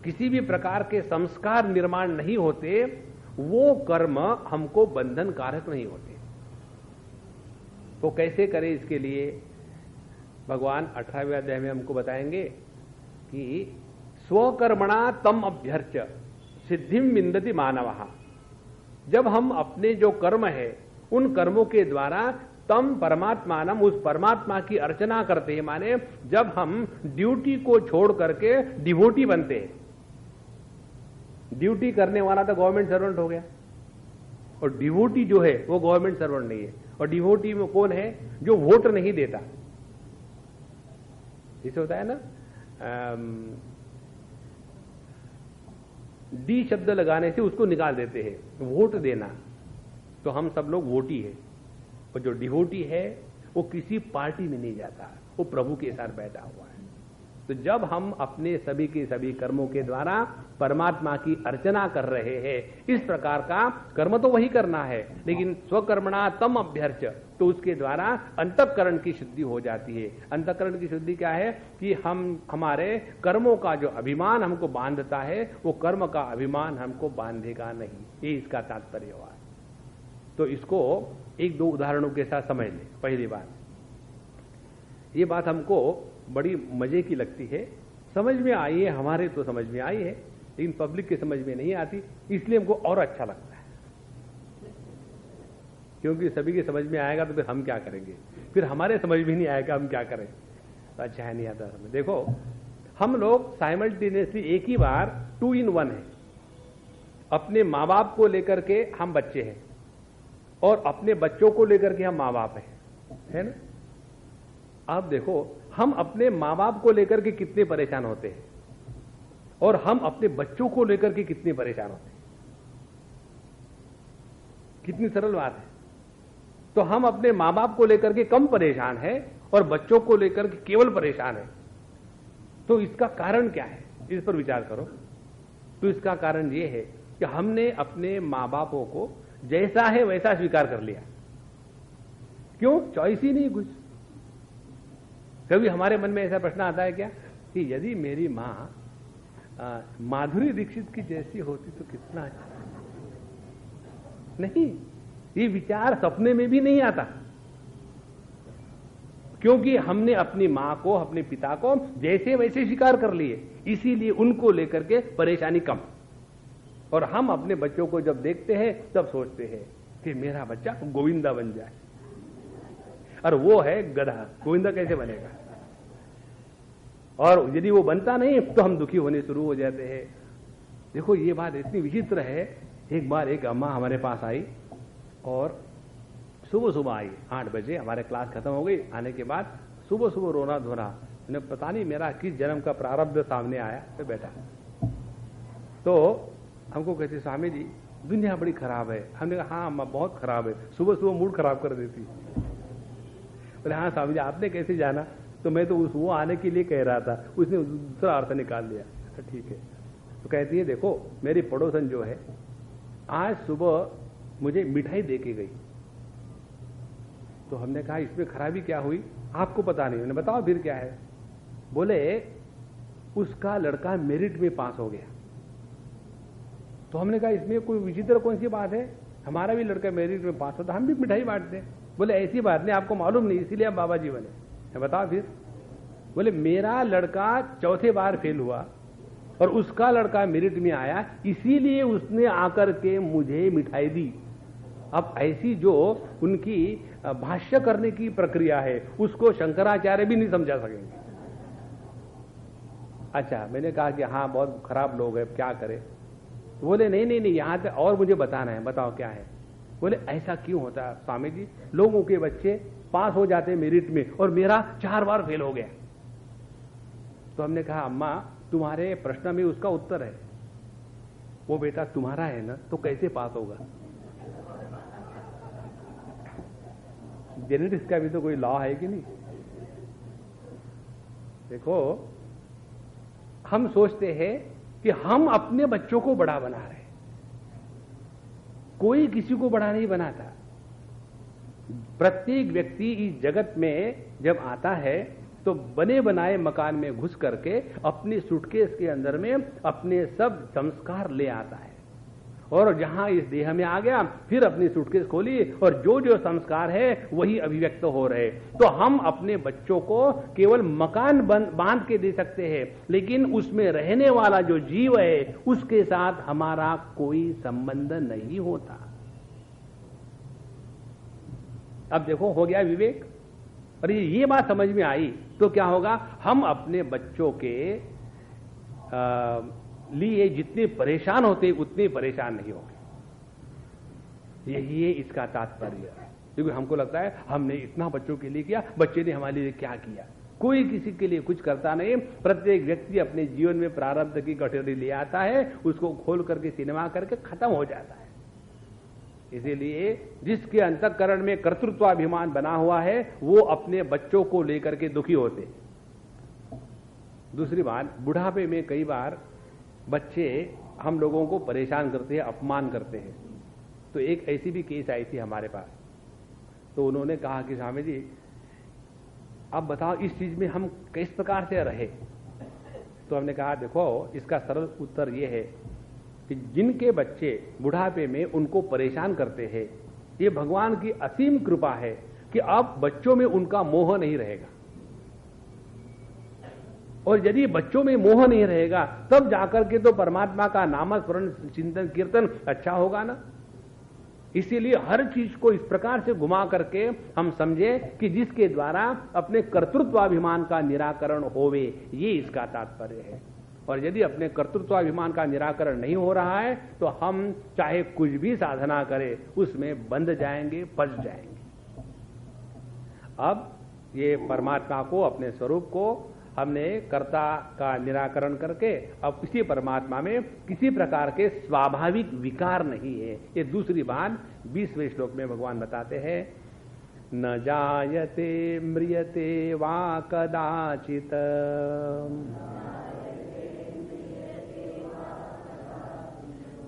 किसी भी प्रकार के संस्कार निर्माण नहीं होते, वो कर्म हमको बंधन कारक नहीं होते। तो कैसे करें? इसके लिए भगवान 18वें अध्याय में हमको बताएंगे कि स्वकर्मणा तम अभ्यर्च सिद्धिम विंदति मानवः। जब हम अपने जो कर्म है उन कर्मों के द्वारा तम परमात्मानम, उस परमात्मा की अर्चना करते हैं, माने जब हम ड्यूटी को छोड़ करके डिवोटी बनते हैं। ड्यूटी करने वाला तो गवर्नमेंट सर्वेंट हो गया और डिवोटी जो है वो गवर्नमेंट सर्वेंट नहीं है। और डिवोटी में कौन है? जो वोट नहीं देता। इसे होता है ना, डी शब्द लगाने से उसको निकाल देते हैं, वोट देना। तो हम सब लोग वोटी है। और जो डिवोटी है वो किसी पार्टी में नहीं जाता, वो प्रभु के साथ बैठा हुआ है। तो जब हम अपने सभी के सभी कर्मों के द्वारा परमात्मा की अर्चना कर रहे हैं, इस प्रकार का कर्म तो वही करना है, लेकिन स्वकर्मणा तम अभ्यर्च, तो उसके द्वारा अंतःकरण की शुद्धि हो जाती है। अंतःकरण की शुद्धि क्या है? कि हम हमारे कर्मों का जो अभिमान हमको बांधता है, वो कर्म का अभिमान हमको बांधेगा नहीं। ये इसका तात्पर्य हुआ। तो इसको एक दो उदाहरणों के साथ समझ लें। पहली बात, ये बात हमको बड़ी मजे की लगती है, समझ में आई है, हमारे तो समझ में आई है, लेकिन पब्लिक के समझ में नहीं आती, इसलिए हमको और अच्छा लगता है। क्योंकि सभी के समझ में आएगा तो फिर हम क्या करेंगे, फिर हमारे समझ में नहीं आएगा हम क्या करें, तो अच्छा नहीं आता समझ। देखो, हम लोग साइमल्टेनियसली एक ही बार 2 in 1 है। अपने माँ बाप को लेकर के हम बच्चे हैं और अपने बच्चों को लेकर के हम माँ बाप हैं, है ना? आप देखो, हम अपने माँ बाप को लेकर के कितने परेशान होते हैं और हम अपने बच्चों को लेकर के कितने परेशान होते हैं। कितनी सरल बात है। तो हम अपने माँ बाप को लेकर के कम परेशान हैं और बच्चों को लेकर के केवल परेशान है। तो इसका कारण क्या है? इस पर विचार करो। तो इसका कारण यह है कि हमने अपने माँ बापों को जैसा है वैसा स्वीकार कर लिया। क्यों? चॉइस ही नहीं कुछ। कभी हमारे मन में ऐसा प्रश्न आता है क्या कि यदि मेरी मां माधुरी दीक्षित की जैसी होती तो कितना अच्छा? नहीं, ये विचार सपने में भी नहीं आता, क्योंकि हमने अपनी मां को, अपने पिता को जैसे वैसे स्वीकार कर लिए, इसीलिए उनको लेकर के परेशानी कम। और हम अपने बच्चों को जब देखते हैं तब सोचते हैं कि मेरा बच्चा गोविंदा बन जाए, और वो है गधा, गोविंदा कैसे बनेगा? और यदि वो बनता नहीं तो हम दुखी होने शुरू हो जाते हैं। देखो, ये बात इतनी विचित्र है। एक बार एक अम्मा हमारे पास आई और सुबह सुबह आई 8 बजे, हमारे क्लास खत्म हो गई। आने के बाद सुबह सुबह रोना धोना, उन्हें पता नहीं मेरा किस जन्म का प्रारब्ध सामने आया। तो बेटा तो हमको कहती स्वामी जी दुनिया बड़ी खराब है। हमने कहा हाँ अम्मा बहुत खराब है, सुबह सुबह मूड खराब कर देती। बोले हाँ स्वामी जी आपने कैसे जाना? तो मैं तो वो आने के लिए कह रहा था, उसने दूसरा अर्थ निकाल लिया। ठीक है। तो कहती है देखो मेरी पड़ोसन जो है आज सुबह मुझे मिठाई दे के गई। तो हमने कहा इसमें खराबी क्या हुई? आपको पता नहीं। उन्होंने बताओ फिर क्या है? बोले उसका लड़का मेरिट में पास हो गया। तो हमने कहा इसमें कोई विचित्र कौन सी बात है, हमारा भी लड़का मेरिट में पास होता, हम भी मिठाई बांटते हैं। बोले ऐसी बात नहीं, आपको मालूम नहीं इसीलिए हम बाबा जी बने। बताओ फिर। बोले मेरा लड़का चौथे बार फेल हुआ और उसका लड़का मेरिट में आया, इसीलिए उसने आकर के मुझे मिठाई दी। अब ऐसी जो उनकी भाष्य करने की प्रक्रिया है उसको शंकराचार्य भी नहीं समझा सकेंगे। अच्छा, मैंने कहा कि हाँ बहुत खराब लोग हैं, क्या करें? तो बोले नहीं नहीं नहीं, यहां तक और मुझे बताना है, बताओ क्या है? बोले ऐसा क्यों होता है स्वामी जी, लोगों के बच्चे पास हो जाते हैं मेरिट में और मेरा 4 बार फेल हो गया। तो हमने कहा अम्मा तुम्हारे प्रश्न में उसका उत्तर है, वो बेटा तुम्हारा है ना, तो कैसे पास होगा? जेनेटिक्स का भी तो कोई लॉ है कि नहीं? देखो हम सोचते हैं कि हम अपने बच्चों को बड़ा बना रहे हैं, कोई किसी को बड़ा नहीं बनाता। प्रत्येक व्यक्ति इस जगत में जब आता है तो बने बनाए मकान में घुस करके अपनी सूटकेस के अंदर में अपने सब संस्कार ले आता है, और जहां इस देह में आ गया फिर अपनी सूटकेस खोली और जो जो संस्कार है वही अभिव्यक्त हो रहे। तो हम अपने बच्चों को केवल मकान बांध के दे सकते हैं, लेकिन उसमें रहने वाला जो जीव है उसके साथ हमारा कोई संबंध नहीं होता। अब देखो हो गया विवेक, और ये बात समझ में आई तो क्या होगा, हम अपने बच्चों के लिए जितने परेशान होते उतने परेशान नहीं होंगे। यही है इसका तात्पर्य। क्योंकि हमको लगता है हमने इतना बच्चों के लिए किया, बच्चे ने हमारे लिए क्या किया? कोई किसी के लिए कुछ करता नहीं। प्रत्येक व्यक्ति अपने जीवन में प्रारब्ध की कटोरी ले आता है, उसको खोल करके सिनेमा करके खत्म हो जाता है। इसीलिए जिसके अंतःकरण में कर्तृत्वाभिमान बना हुआ है वो अपने बच्चों को लेकर के दुखी होते। दूसरी बात, बुढ़ापे में कई बार बच्चे हम लोगों को परेशान करते हैं, अपमान करते हैं। तो एक ऐसी भी केस आई थी हमारे पास। तो उन्होंने कहा कि स्वामी जी अब बताओ इस चीज में हम किस प्रकार से रहे? तो हमने कहा देखो इसका सरल उत्तर यह है कि जिनके बच्चे बुढ़ापे में उनको परेशान करते हैं, ये भगवान की असीम कृपा है कि अब बच्चों में उनका मोह नहीं रहेगा। और यदि बच्चों में मोह नहीं रहेगा तब जाकर के तो परमात्मा का नामस्मरण चिंतन कीर्तन अच्छा होगा ना। इसीलिए हर चीज को इस प्रकार से घुमा करके हम समझे कि जिसके द्वारा अपने कर्तृत्वाभिमान का निराकरण होवे, ये इसका तात्पर्य है। और यदि अपने कर्तृत्वाभिमान का निराकरण नहीं हो रहा है तो हम चाहे कुछ भी साधना करें उसमें बंध जाएंगे, फंस जाएंगे। अब ये परमात्मा को, अपने स्वरूप को हमने कर्ता का निराकरण करके अब इसी परमात्मा में किसी प्रकार के स्वाभाविक विकार नहीं है। ये दूसरी बात 20वें श्लोक में भगवान बताते हैं, न जायते म्रियते वा कदाचित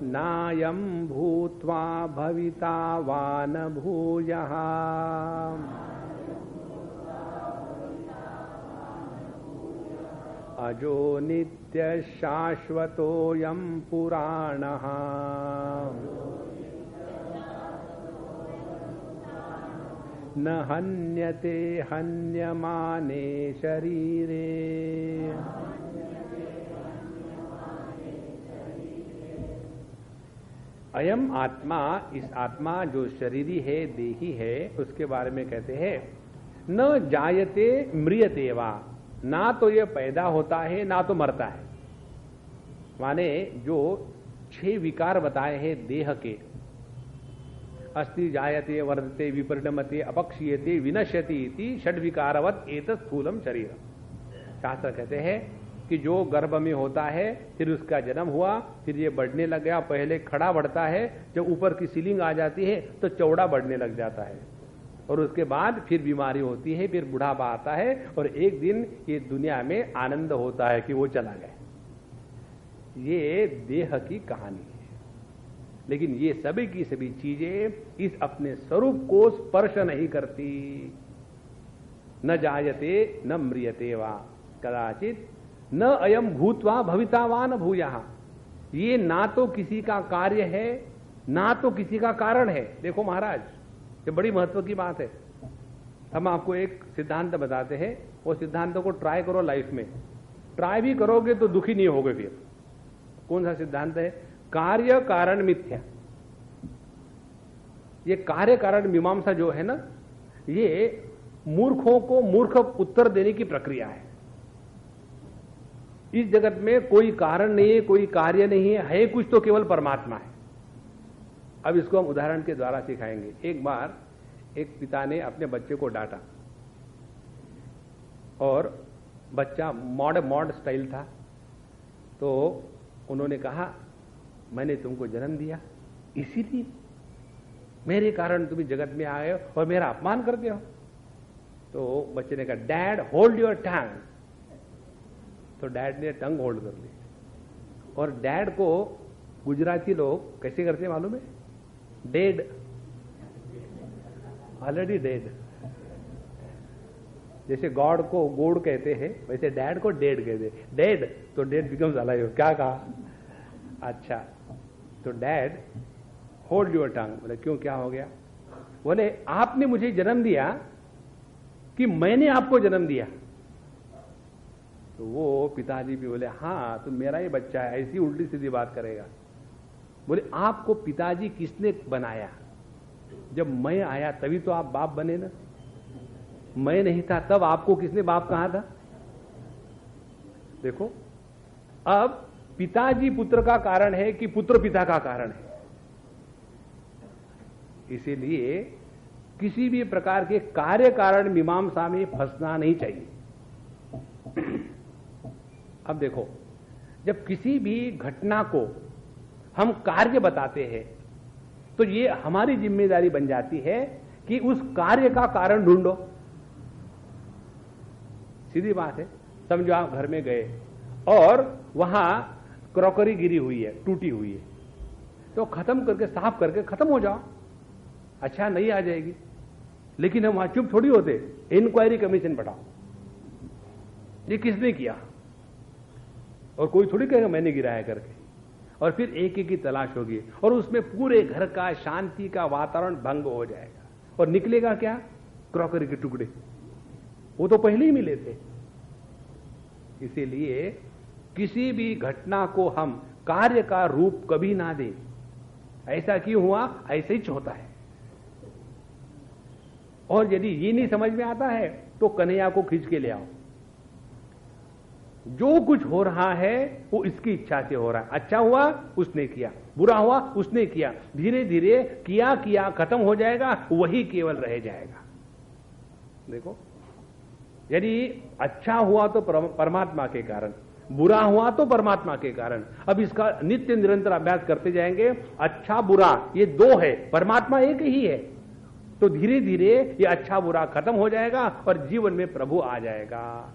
नायं भूत्वा भविता वा न भूयः अजो नित्य शाश्वतोऽयं पुराणः। न हन्यते हन्यमाने शरीरे। अयम आत्मा, इस आत्मा जो शरीरी है, देही है, उसके बारे में कहते हैं न जायते म्रियते वा, ना तो यह पैदा होता है ना तो मरता है। माने जो 6 विकार बताए हैं देह के, अस्ति जायते वर्धते विपरिणमते अपक्षीयते विनश्यति इति षड्विकारवत एतत् स्थूलम शरीरम। शास्त्र कहते हैं कि जो गर्भ में होता है, फिर उसका जन्म हुआ, फिर ये बढ़ने लग गया, पहले खड़ा बढ़ता है, जब ऊपर की सीलिंग आ जाती है तो चौड़ा बढ़ने लग जाता है, और उसके बाद फिर बीमारी होती है, फिर बुढ़ापा आता है, और एक दिन ये दुनिया में आनंद होता है कि वो चला गया। ये देह की कहानी है। लेकिन ये सभी की सभी चीजें इस अपने स्वरूप को स्पर्श नहीं करती। न जायते न म्रियते वा कदाचित न अयम भूत्वा भवितावान भूयः। ये ना तो किसी का कार्य है, ना तो किसी का कारण है। देखो महाराज, ये बड़ी महत्व की बात है। हम आपको एक सिद्धांत बताते हैं, वो सिद्धांतों को ट्राई करो लाइफ में। ट्राई भी करोगे तो दुखी नहीं होगे फिर। कौन सा सिद्धांत है? कार्य कारण मिथ्या। ये कार्य कारण मीमांसा जो है ना, ये मूर्खों को मूर्ख उत्तर देने की प्रक्रिया है। इस जगत में कोई कारण नहीं है, कोई कार्य नहीं है कुछ तो केवल परमात्मा है। अब इसको हम उदाहरण के द्वारा सिखाएंगे। एक बार एक पिता ने अपने बच्चे को डांटा, और बच्चा मॉड स्टाइल था, तो उन्होंने कहा मैंने तुमको जन्म दिया, इसीलिए मेरे कारण तुम जगत में आए हो और मेरा अपमान करते हो। तो बच्चे ने कहा डैड होल्ड योर टंग। तो डैड ने टंग होल्ड कर ली। और डैड को गुजराती लोग कैसे करते हैं मालूम है? Dead, already dead. जैसे गॉड को गोड कहते हैं, वैसे डैड को डेड कहते हैं। डेड तो डेड बिकम्स अलाइव। क्या कहा? अच्छा, तो डैड होल्ड योर टंग। बोले क्यों, क्या हो गया? बोले आपने मुझे जन्म दिया कि मैंने आपको जन्म दिया? तो वो पिताजी भी बोले हाँ तुम मेरा ही बच्चा है, ऐसी उल्टी सीधी बात करेगा। बोले आपको पिताजी किसने बनाया? जब मैं आया तभी तो आप बाप बने ना। मैं नहीं था तब आपको किसने बाप कहा था? देखो, अब पिताजी पुत्र का कारण है कि पुत्र पिता का कारण है। इसीलिए किसी भी प्रकार के कार्य कारण मीमांसा में फंसना नहीं चाहिए। अब देखो, जब किसी भी घटना को हम कार्य बताते हैं तो ये हमारी जिम्मेदारी बन जाती है कि उस कार्य का कारण ढूंढो। सीधी बात है। समझो आप घर में गए और वहां क्रॉकरी गिरी हुई है, टूटी हुई है, तो खत्म करके साफ करके खत्म हो जाओ। अच्छा नहीं आ जाएगी, लेकिन हम वहां चुप थोड़ी होते। इंक्वायरी कमीशन बढ़ाओ, ये किसने किया, और कोई थोड़ी कहेगा मैंने गिराया करके। और फिर एक एक की तलाश होगी और उसमें पूरे घर का शांति का वातावरण भंग हो जाएगा। और निकलेगा क्या? क्रॉकरी के टुकड़े। वो तो पहले ही मिले थे। इसीलिए किसी भी घटना को हम कार्य का रूप कभी ना दें। ऐसा क्यों हुआ, ऐसे ही होता है। और यदि ये नहीं समझ में आता है तो कन्हैया को खींच के ले आओ। जो कुछ हो रहा है वो इसकी इच्छा से हो रहा है। अच्छा हुआ उसने किया, बुरा हुआ उसने किया। धीरे धीरे किया किया खत्म हो जाएगा, वही केवल रह जाएगा। देखो, यदि अच्छा हुआ तो परमात्मा के कारण, बुरा हुआ तो परमात्मा के कारण। अब इसका नित्य निरंतर अभ्यास करते जाएंगे। अच्छा बुरा ये दो है, परमात्मा एक ही है। तो धीरे धीरे ये अच्छा बुरा खत्म हो जाएगा और जीवन में प्रभु आ जाएगा।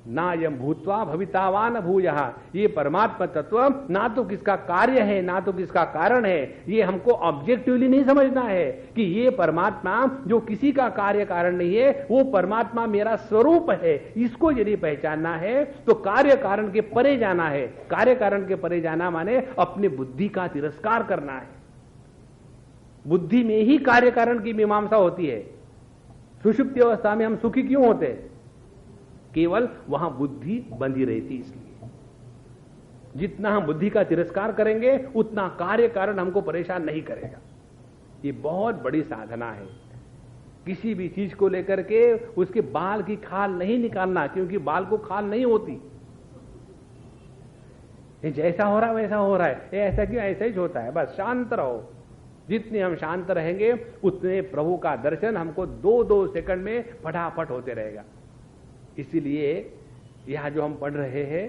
ना यम भूत्वा भवितावान भूयः। ये परमात्मा तत्व ना तो किसका कार्य है ना तो किसका कारण है। ये हमको ऑब्जेक्टिवली नहीं समझना है कि ये परमात्मा जो किसी का कार्य कारण नहीं है, वो परमात्मा मेरा स्वरूप है। इसको यदि पहचानना है तो कार्य कारण के परे जाना है। कार्य कारण के परे जाना माने अपने बुद्धि का तिरस्कार करना है। बुद्धि में ही कार्य कारण की मीमांसा होती है। सुषुप्ति अवस्था में हम सुखी क्यों होते हैं? केवल वहां बुद्धि बंधी रहती। इसलिए जितना हम बुद्धि का तिरस्कार करेंगे उतना कार्य कारण हमको परेशान नहीं करेगा। ये बहुत बड़ी साधना है। किसी भी चीज को लेकर के उसके बाल की खाल नहीं निकालना, क्योंकि बाल को खाल नहीं होती। ये जैसा हो रहा है वैसा हो रहा है, ये ऐसा क्यों, ऐसा ही होता है, बस शांत रहो। जितने हम शांत रहेंगे उतने प्रभु का दर्शन हमको 2-2 सेकंड में फटाफट होते रहेगा। इसीलिए यह जो हम पढ़ रहे हैं,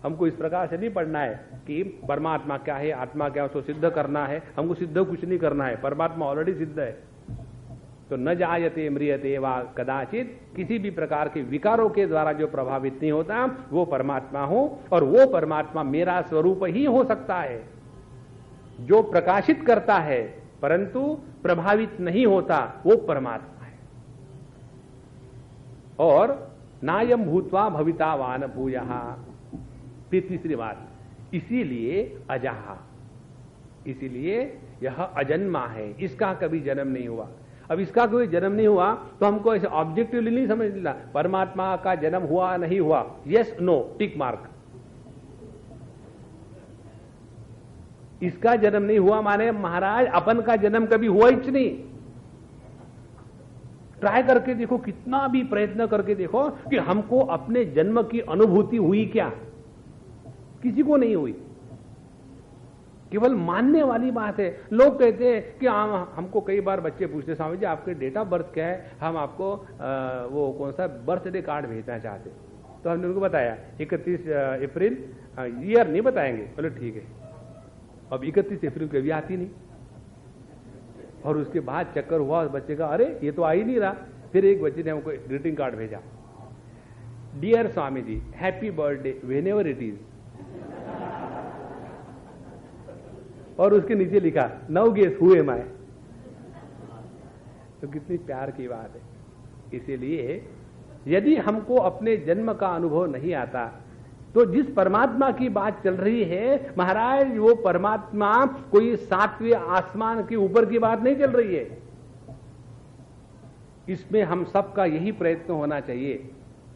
हमको इस प्रकार से नहीं पढ़ना है कि परमात्मा क्या है, आत्मा क्या है, उसको सिद्ध करना है। हमको सिद्ध कुछ नहीं करना है, परमात्मा ऑलरेडी सिद्ध है। तो न जायते म्रियते वा कदाचित, किसी भी प्रकार के विकारों के द्वारा जो प्रभावित नहीं होता वो परमात्मा हो, और वो परमात्मा मेरा स्वरूप ही हो सकता है, जो प्रकाशित करता है परंतु प्रभावित नहीं होता, वो परमात्मा है। और नायम भूत्वा भवितावान भूयः, फिर तीसरी बात, इसीलिए अजहा, इसीलिए यह अजन्मा है, इसका कभी जन्म नहीं हुआ। अब इसका कोई जन्म नहीं हुआ तो हमको ऐसे ऑब्जेक्टिवली नहीं समझना, परमात्मा का जन्म हुआ नहीं हुआ, यस नो टिक मार्क। इसका जन्म नहीं हुआ माने महाराज अपन का जन्म कभी हुआ ही नहीं। ट्राई करके देखो, कितना भी प्रयत्न करके देखो कि हमको अपने जन्म की अनुभूति हुई क्या, किसी को नहीं हुई। केवल मानने वाली बात है। लोग कहते हैं कि हमको कई बार बच्चे पूछते, स्वामी जी आपके डेट ऑफ बर्थ क्या है, हम आपको वो कौन सा बर्थडे कार्ड भेजना चाहते। तो हमने उनको बताया 31 अप्रैल, ईयर नहीं बताएंगे। बोले ठीक है। अब 31 अप्रैल कभी आती नहीं, और उसके बाद चक्कर हुआ बच्चे का, अरे ये तो आ ही नहीं रहा। फिर एक बच्चे ने हमको ग्रीटिंग कार्ड भेजा, dear Swami ji happy birthday whenever it is, और उसके नीचे लिखा now guess who am I. तो कितनी प्यार की बात है। इसीलिए यदि हमको अपने जन्म का अनुभव नहीं आता तो जिस परमात्मा की बात चल रही है महाराज, वो परमात्मा कोई 7वें आसमान के ऊपर की बात नहीं चल रही है। इसमें हम सबका यही प्रयत्न होना चाहिए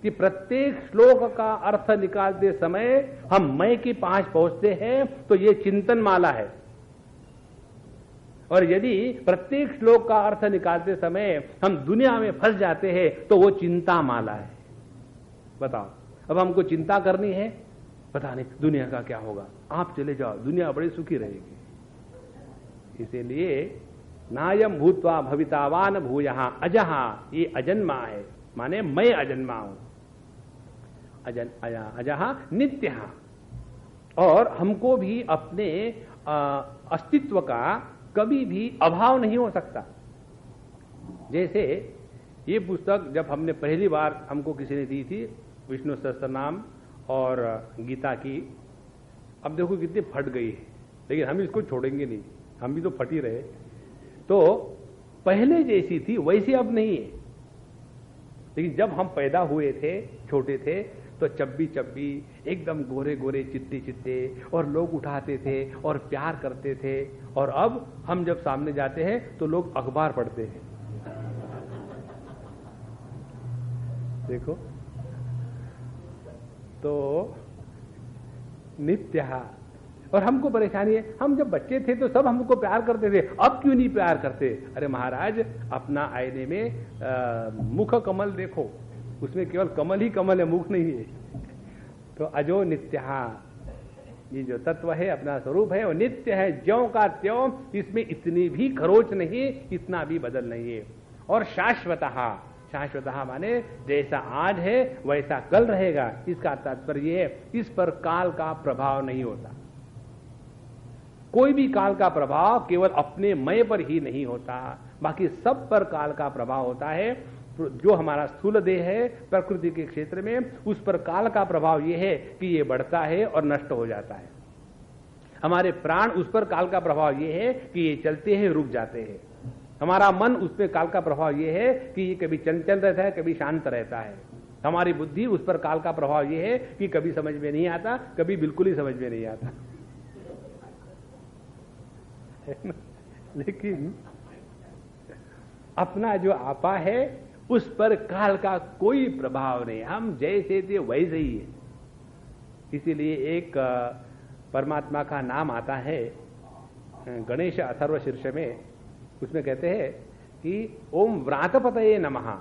कि प्रत्येक श्लोक का अर्थ निकालते समय हम मैं के पास पहुंचते हैं तो ये चिंतन माला है, और यदि प्रत्येक श्लोक का अर्थ निकालते समय हम दुनिया में फंस जाते हैं तो वो चिंता माला है। बताओ, अब हमको चिंता करनी है, पता नहीं दुनिया का क्या होगा, आप चले जाओ, दुनिया बड़ी सुखी रहेगी। इसीलिए नायम भूत्वा भवितावान भूयः अजहा, ये अजन्मा है, माने मैं अजन्मा हूं। अजहा नित्यः, और हमको भी अपने अस्तित्व का कभी भी अभाव नहीं हो सकता। जैसे ये पुस्तक जब हमने पहली बार हमको किसी ने दी थी, विष्णु सहस्त्रनाम और गीता की, अब देखो कितनी फट गई है, लेकिन हम इसको छोड़ेंगे नहीं, हम भी तो फटी रहे। तो पहले जैसी थी वैसी अब नहीं है, लेकिन जब हम पैदा हुए थे, छोटे थे, तो चब्बी चब्बी एकदम गोरे गोरे चिट्टे चिट्टे, और लोग उठाते थे और प्यार करते थे। और अब हम जब सामने जाते हैं तो लोग अखबार पढ़ते हैं। देखो, तो नित्य, और हमको परेशानी है, हम जब बच्चे थे तो सब हमको प्यार करते थे, अब क्यों नहीं प्यार करते? अरे महाराज, अपना आईने में मुख कमल देखो, उसमें केवल कमल ही कमल है, मुख नहीं है। तो अजो नित्य, ये जो तत्व है, अपना स्वरूप है, वो नित्य है, ज्यों का त्यों, इसमें इतनी भी खरोच नहीं, इतना भी बदल नहीं है। और शाश्वतः, शाश्वतः माने जैसा आज है वैसा कल रहेगा। इसका तात्पर्य है इस पर काल का प्रभाव नहीं होता। कोई भी काल का प्रभाव केवल अपने मैं पर ही नहीं होता, बाकी सब पर काल का प्रभाव होता है। जो हमारा स्थूल देह है प्रकृति के क्षेत्र में, उस पर काल का प्रभाव यह है कि ये बढ़ता है और नष्ट हो जाता है। हमारे प्राण, उस पर काल का प्रभाव यह है कि ये चलते हैं, रुक जाते हैं। हमारा मन, उस पर काल का प्रभाव यह है कि ये कभी चंचल रहता है, कभी शांत रहता है। हमारी बुद्धि, उस पर काल का प्रभाव यह है कि कभी समझ में नहीं आता, कभी बिल्कुल ही समझ में नहीं आता। लेकिन अपना जो आपा है उस पर काल का कोई प्रभाव नहीं, हम जैसे थे वैसे ही है। इसीलिए एक परमात्मा का नाम आता है गणेश अथर्व शीर्ष में, उसमें कहते हैं कि ओम व्रातपतये नमः।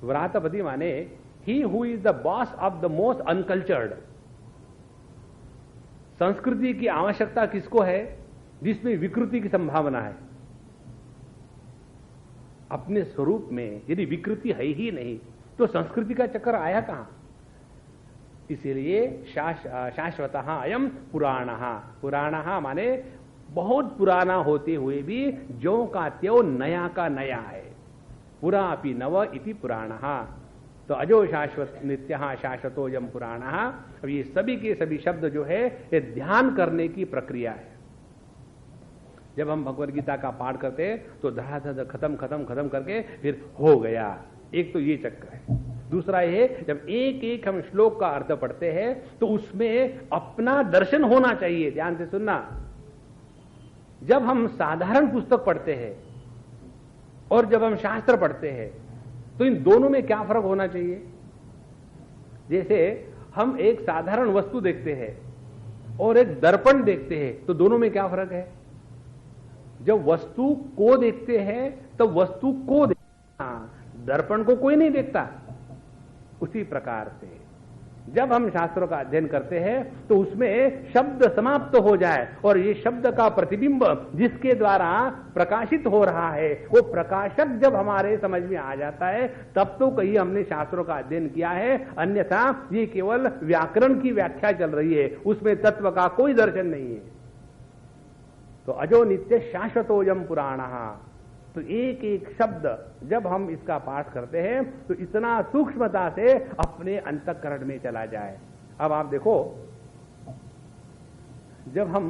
व्रातपति माने he who is the boss of the most uncultured. संस्कृति की आवश्यकता किसको है? जिसमें विकृति की संभावना है। अपने स्वरूप में यदि विकृति है ही नहीं तो संस्कृति का चक्कर आया कहां? इसीलिए शाश्वतः अयम पुराणः। पुराणः माने बहुत पुराना होते हुए भी ज्यों का त्यों नया का नया है। पुरा अपि नव इति पुराणः। तो अजो शाश्वत नित्यः शाश्वतोयम पुराणः। अब ये सभी के सभी शब्द जो है ये ध्यान करने की प्रक्रिया है। जब हम भगवद गीता का पाठ करते हैं तो धड़ाधड़ खत्म खत्म खत्म करके फिर हो गया, एक तो ये चक्कर है। दूसरा ये जब एक एक हम श्लोक का अर्थ पढ़ते हैं तो उसमें अपना दर्शन होना चाहिए। ध्यान से सुनना, जब हम साधारण पुस्तक पढ़ते हैं और जब हम शास्त्र पढ़ते हैं तो इन दोनों में क्या फर्क होना चाहिए? जैसे हम एक साधारण वस्तु देखते हैं और एक दर्पण देखते हैं तो दोनों में क्या फर्क है? जब वस्तु को देखते हैं तो वस्तु को दर्पण को कोई नहीं देखता। उसी प्रकार से जब हम शास्त्रों का अध्ययन करते हैं तो उसमें शब्द समाप्त हो जाए और ये शब्द का प्रतिबिंब जिसके द्वारा प्रकाशित हो रहा है वो प्रकाशक जब हमारे समझ में आ जाता है तब तो कहीं हमने शास्त्रों का अध्ययन किया है, अन्यथा ये केवल व्याकरण की व्याख्या चल रही है, उसमें तत्व का कोई दर्शन नहीं है। तो अजो नित्य शाश्वतोयम पुराणः। तो एक एक शब्द जब हम इसका पाठ करते हैं तो इतना सूक्ष्मता से अपने अंतःकरण में चला जाए। अब आप देखो, जब हम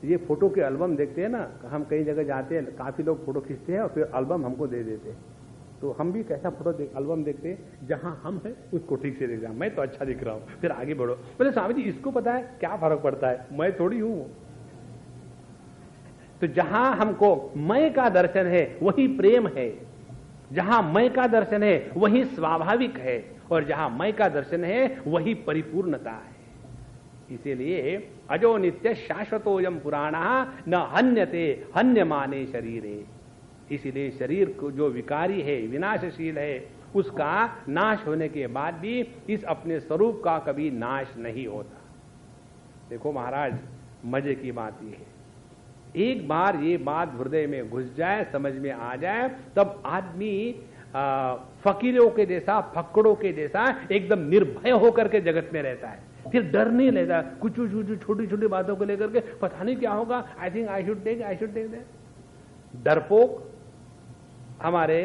ये फोटो के एल्बम देखते हैं ना, हम कई जगह जाते हैं, काफी लोग फोटो खींचते हैं और फिर एल्बम हमको दे देते हैं। तो हम भी कैसा फोटो एल्बम देखते हैं, जहां हम हैं उसको ठीक से देख रहा हूं, मैं तो अच्छा दिख रहा हूं, फिर आगे बढ़ो। बोले स्वामी जी इसको पता है क्या फर्क पड़ता है, मैं थोड़ी हूं। तो जहां हमको मैं का दर्शन है वही प्रेम है, जहां मैं का दर्शन है वही स्वाभाविक है, और जहां मैं का दर्शन है वही परिपूर्णता है। इसीलिए अजो नित्य शाश्वतोयम पुराणः न हन्यते हन्यमाने शरीरे। इसीलिए शरीर को जो विकारी है, विनाशशील है, उसका नाश होने के बाद भी इस अपने स्वरूप का कभी नाश नहीं होता। देखो महाराज, मजे की बात यह है, एक बार ये बात हृदय में घुस जाए, समझ में आ जाए, तब आदमी फकीरों के जैसा, फक्कड़ों के जैसा एकदम निर्भय होकर के जगत में रहता है। फिर डर नहीं लेता कुछ छोटी छोटी बातों को लेकर के, पता नहीं क्या होगा, I think I should take that. डरपोक, हमारे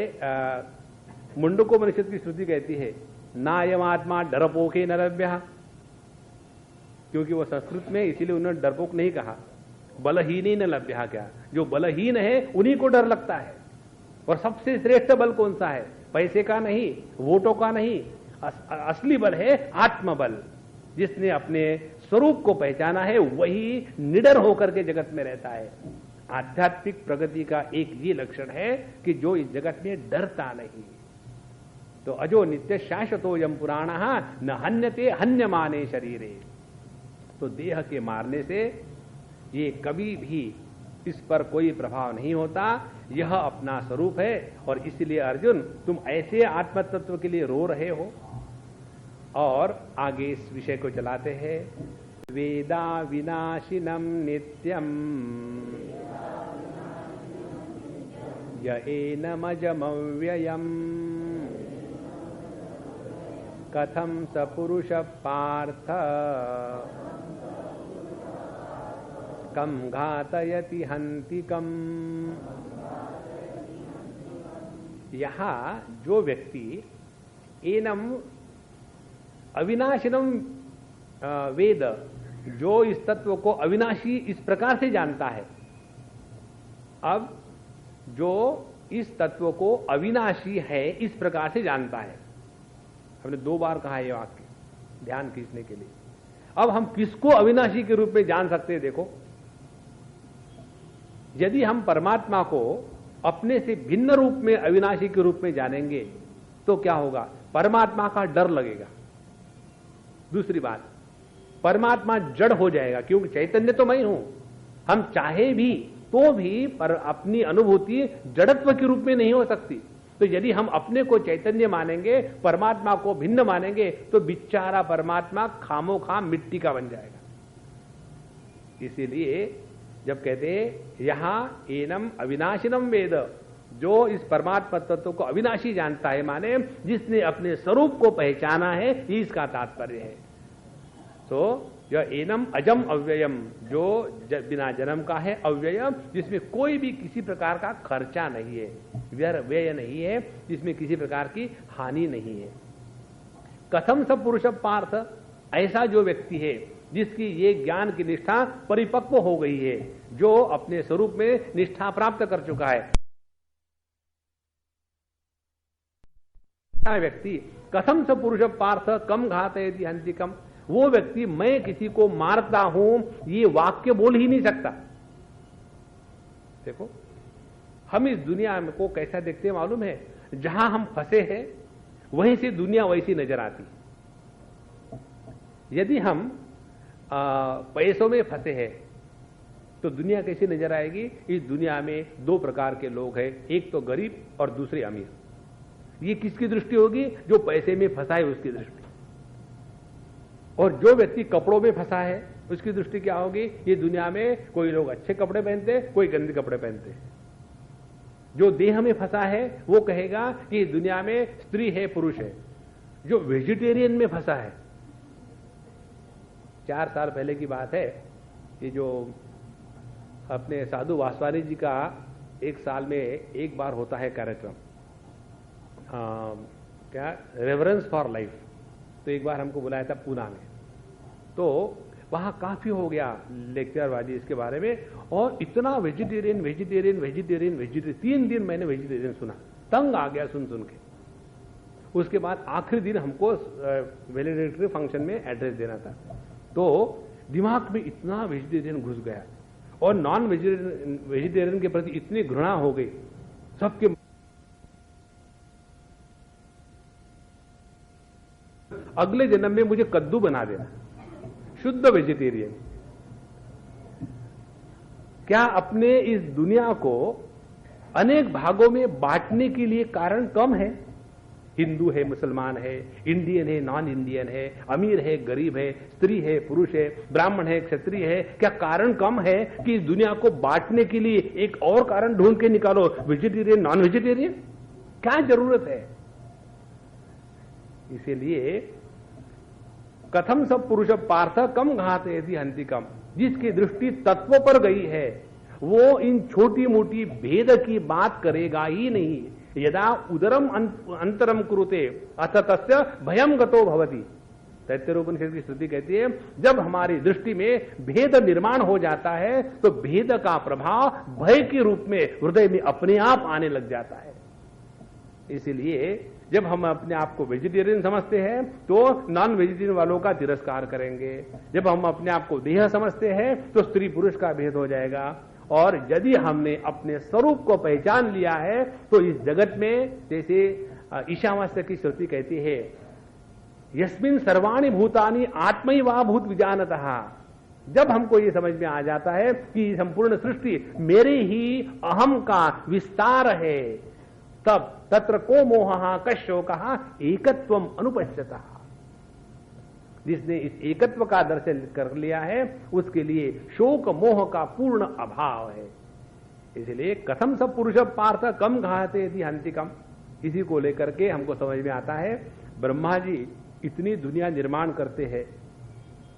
मुंडकोपनिषद की श्रुति कहती है नायम आत्मा डरपोके नरव्यः, क्योंकि वो संस्कृत में, इसीलिए उन्होंने डरपोक नहीं कहा। बलहीन न लभ्य, क्या जो बलहीन है उन्हीं को डर लगता है। और सबसे श्रेष्ठ बल कौन सा है? पैसे का नहीं, वोटों का नहीं, असली बल है आत्मबल। जिसने अपने स्वरूप को पहचाना है वही निडर होकर के जगत में रहता है। आध्यात्मिक प्रगति का एक ये लक्षण है कि जो इस जगत में डरता नहीं। तो अजो नित्य शाश्वतोयम पुराणः न हन्यते हन्यमाने शरीरे। तो देह के मारने से ये कभी भी इस पर कोई प्रभाव नहीं होता, यह अपना स्वरूप है। और इसलिए अर्जुन, तुम ऐसे आत्म तत्व के लिए रो रहे हो। और आगे इस विषय को चलाते हैं, वेदा विनाशिनम नित्यम य एनमजमव्ययम् कथम स पुरुष पार्थ कम घातयति हन्तिकम्। यहां जो व्यक्ति एनम अविनाशिनम वेद, जो इस तत्व को अविनाशी इस प्रकार से जानता है। अब जो इस तत्व को अविनाशी है इस प्रकार से जानता है, हमने 2 बार कहा यह वाक्य ध्यान खींचने के लिए। अब हम किसको अविनाशी के रूप में जान सकते हैं? देखो, यदि हम परमात्मा को अपने से भिन्न रूप में अविनाशी के रूप में जानेंगे तो क्या होगा? परमात्मा का डर लगेगा। दूसरी बात, परमात्मा जड़ हो जाएगा, क्योंकि चैतन्य तो मैं ही हूं। हम चाहे भी तो भी पर अपनी अनुभूति जड़त्व के रूप में नहीं हो सकती। तो यदि हम अपने को चैतन्य मानेंगे, परमात्मा को भिन्न मानेंगे, तो बेचारा परमात्मा खामोखाम मिट्टी का बन जाएगा। इसीलिए जब कहते हैं यहां एनम अविनाशिनम वेद, जो इस परमात्मा तत्व को अविनाशी जानता है, माने जिसने अपने स्वरूप को पहचाना है, ये इसका तात्पर्य है। तो यह एनम अजम अव्ययम, जो बिना जन्म का है, अव्यय, जिसमें कोई भी किसी प्रकार का खर्चा नहीं है, व्यय नहीं है, जिसमें किसी प्रकार की हानि नहीं है। कथम स पुरुष पार्थ, ऐसा जो व्यक्ति है जिसकी ये ज्ञान की निष्ठा परिपक्व हो गई है, जो अपने स्वरूप में निष्ठा प्राप्त कर चुका है, व्यक्ति कथम स पुरुष पार्थ कम घातयति हन्तिकम, वो व्यक्ति मैं किसी को मारता हूं ये वाक्य बोल ही नहीं सकता। देखो हम इस दुनिया को कैसा देखते हैं मालूम है, जहां हम फंसे हैं वहीं से दुनिया वैसी नजर आती। यदि हम पैसों में फंसे हैं तो दुनिया कैसी नजर आएगी? इस दुनिया में दो प्रकार के लोग हैं, एक तो गरीब और दूसरे अमीर। ये किसकी दृष्टि होगी? जो पैसे में फंसा है उसकी दृष्टि। और जो व्यक्ति कपड़ों में फंसा है उसकी दृष्टि क्या होगी? ये दुनिया में कोई लोग अच्छे कपड़े पहनते, कोई गंदे कपड़े पहनते। जो देह में फंसा है वो कहेगा कि दुनिया में स्त्री है, पुरुष है। जो वेजिटेरियन में फंसा है, 4 साल पहले की बात है, ये जो अपने साधु वासवानी जी का 1 साल में एक बार होता है कार्यक्रम, क्या रेवरेंस फॉर लाइफ, तो एक बार हमको बुलाया था पूना में। तो वहां काफी हो गया लेक्चरबाजी इसके बारे में, और इतना वेजिटेरियन वेजिटेरियन वेजिटेरियन वेजिटेरियन, 3 दिन मैंने वेजिटेरियन सुना, तंग आ गया सुन सुन के। उसके बाद आखिरी दिन हमको वैलिडेटरी फंक्शन में एड्रेस देना था, तो दिमाग में इतना वेजिटेरियन घुस गया और नॉन वेजिटेरियन के प्रति इतनी घृणा हो गई सबके। अगले जन्म में मुझे कद्दू बना देना, शुद्ध वेजिटेरियन। क्या अपने इस दुनिया को अनेक भागों में बांटने के लिए कारण कम है? हिंदू है, मुसलमान है, इंडियन है, नॉन इंडियन है, अमीर है, गरीब है, स्त्री है, पुरुष है, ब्राह्मण है, क्षत्रिय है, क्या कारण कम है कि इस दुनिया को बांटने के लिए एक और कारण ढूंढ के निकालो, वेजिटेरियन नॉन वेजिटेरियन? क्या जरूरत है? इसीलिए कथम सब पुरुष पार्थ कम घातयति हन्तिकम, जिसकी दृष्टि तत्व पर गई है वो इन छोटी मोटी भेद की बात करेगा ही नहीं। यदा उदरम अंतरम कुरुते अथ तस्य भयम गतो भवति। तैत्तिरीयोपनिषद की श्रुति कहती है, जब हमारी दृष्टि में भेद निर्माण हो जाता है तो भेद का प्रभाव भय के रूप में हृदय में अपने आप आने लग जाता है। इसीलिए जब हम अपने आप को वेजिटेरियन समझते हैं तो नॉन वेजिटेरियन वालों का तिरस्कार करेंगे। जब हम अपने आप को देह समझते हैं तो स्त्री पुरुष का भेद हो जाएगा। और यदि हमने अपने स्वरूप को पहचान लिया है तो इस जगत में, जैसे ईशावास्य की श्रुति कहती है, यस्मिन सर्वाणि भूतानि आत्मैवा भूत विजानतः। जब हमको ये समझ में आ जाता है कि संपूर्ण सृष्टि मेरे ही अहम का विस्तार है, तब तत्र को मोहः कशोकः एकत्वम अनुपश्यतः। जिसने इस एकत्व का दर्शन कर लिया है उसके लिए शोक मोह का पूर्ण अभाव है। इसलिए कथम सब पुरुष पार्थ कम घातयति हन्तिकम, इसी को लेकर के हमको समझ में आता है ब्रह्मा जी इतनी दुनिया निर्माण करते हैं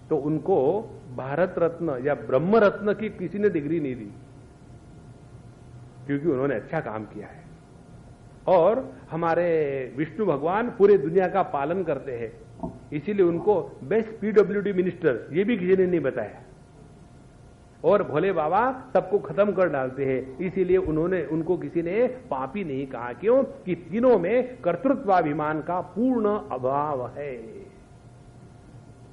तो उनको भारत रत्न या ब्रह्म रत्न की किसी ने डिग्री नहीं दी, क्योंकि उन्होंने अच्छा काम किया है। और हमारे विष्णु भगवान पूरे दुनिया का पालन करते हैं, इसीलिए उनको बेस्ट पीडब्ल्यूडी मिनिस्टर ये भी किसी ने नहीं बताया। और भोले बाबा सबको खत्म कर डालते हैं, इसीलिए उनको किसी ने पापी नहीं कहा। क्यों? कि तीनों में कर्तृत्वाभिमान का पूर्ण अभाव है।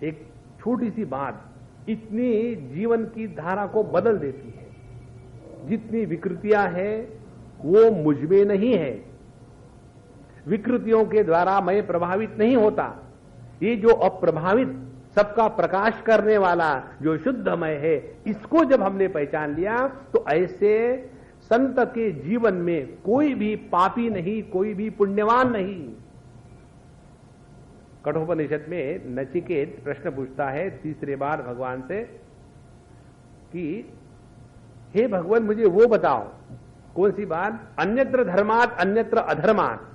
एक छोटी सी बात इतनी जीवन की धारा को बदल देती है। जितनी विकृतियां हैं वो मुझ में नहीं है, विकृतियों के द्वारा मैं प्रभावित नहीं होता। ये जो अप्रभावित सबका प्रकाश करने वाला जो शुद्धमय है, इसको जब हमने पहचान लिया तो ऐसे संत के जीवन में कोई भी पापी नहीं, कोई भी पुण्यवान नहीं। कठोपनिषद में नचिकेत प्रश्न पूछता है 3रे बार भगवान से कि हे भगवान मुझे वो बताओ, कौन सी बात? अन्यत्र धर्मात अन्यत्र अधर्मात,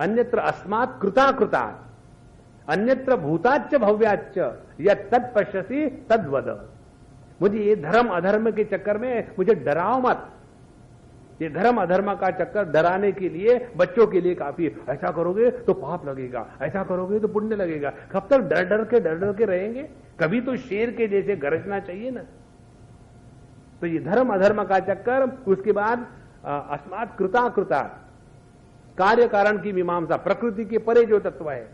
अन्यत्र अस्मात् कृताकृतात्, अन्यत्र भूताच्च भव्याच्च यत् तत्पश्यसि तद्वद। मुझे ये धर्म अधर्म के चक्कर में मुझे डराओ मत। ये धर्म अधर्म का चक्कर डराने के लिए बच्चों के लिए काफी। ऐसा करोगे तो पाप लगेगा, ऐसा करोगे तो पुण्य लगेगा। कब तक डर डर के रहेंगे? कभी तो शेर के जैसे गरजना चाहिए ना। तो ये धर्म अधर्म का चक्कर, उसके बाद अस्मात् कृता कार्य कारण की मीमांसा, प्रकृति के परे जो तत्व है,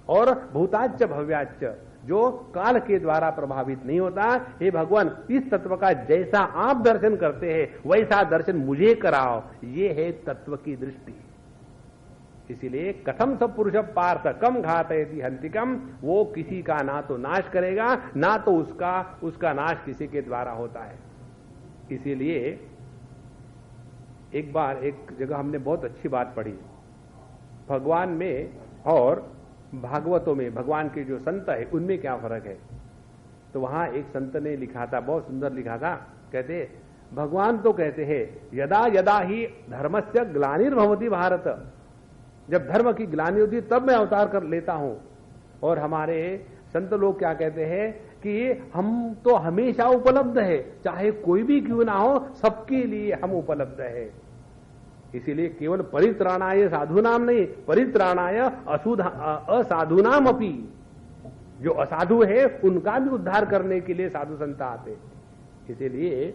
और भूताच्च भव्याच्च जो काल के द्वारा प्रभावित नहीं होता। हे भगवान, इस तत्व का जैसा आप दर्शन करते हैं वैसा दर्शन मुझे कराओ। ये है तत्व की दृष्टि। इसीलिए कथम सब पुरुष पार्थ कम घातयति हंतिकम, वो किसी का ना तो नाश करेगा, ना तो उसका नाश किसी के द्वारा होता है। इसीलिए एक बार एक जगह हमने बहुत अच्छी बात पढ़ी, भगवान में और भागवतों में भगवान के जो संत है उनमें क्या फर्क है। तो वहां एक संत ने लिखा था, बहुत सुंदर लिखा था। कहते भगवान तो कहते हैं यदा यदा ही धर्मस्य ग्लानिर्भवति भारत, जब धर्म की ग्लानि होती तब मैं अवतार कर लेता हूं। और हमारे संत लोग क्या कहते हैं कि हम तो हमेशा उपलब्ध है, चाहे कोई भी क्यों ना हो, सबके लिए हम उपलब्ध है। इसीलिए केवल परित्राणाय साधुनाम नहीं, परित्राणाय असाधुनाम अपि, जो असाधु है उनका भी उद्धार करने के लिए साधु संत आते। इसीलिए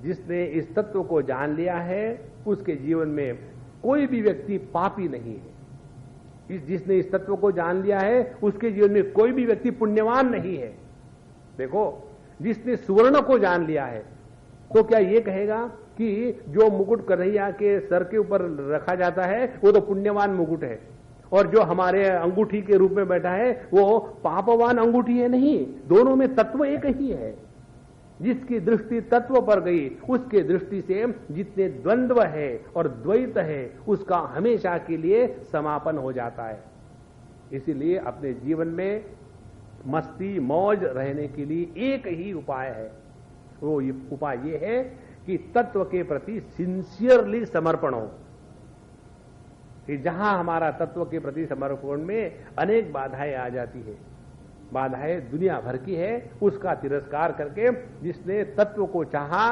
जिसने इस तत्व को जान लिया है उसके जीवन में कोई भी व्यक्ति पापी नहीं है। जिसने इस तत्व को जान लिया है उसके जीवन में कोई भी व्यक्ति पुण्यवान नहीं है। देखो, जिसने सुवर्ण को जान लिया है तो क्या ये कहेगा कि जो मुकुट कन्हैया के सर के ऊपर रखा जाता है वो तो पुण्यवान मुकुट है, और जो हमारे अंगूठी के रूप में बैठा है वो पापवान अंगूठी है? नहीं, दोनों में तत्व एक ही है। जिसकी दृष्टि तत्व पर गई उसके दृष्टि से जितने द्वंद्व है और द्वैत है उसका हमेशा के लिए समापन हो जाता है। इसीलिए अपने जीवन में मस्ती मौज रहने के लिए एक ही उपाय है। वो उपाय ये है कि तत्व के प्रति सिंसियरली समर्पण हो। कि जहां हमारा तत्व के प्रति समर्पण में अनेक बाधाएं आ जाती है, बाधाएं दुनिया भर की है, उसका तिरस्कार करके जिसने तत्व को चाहा,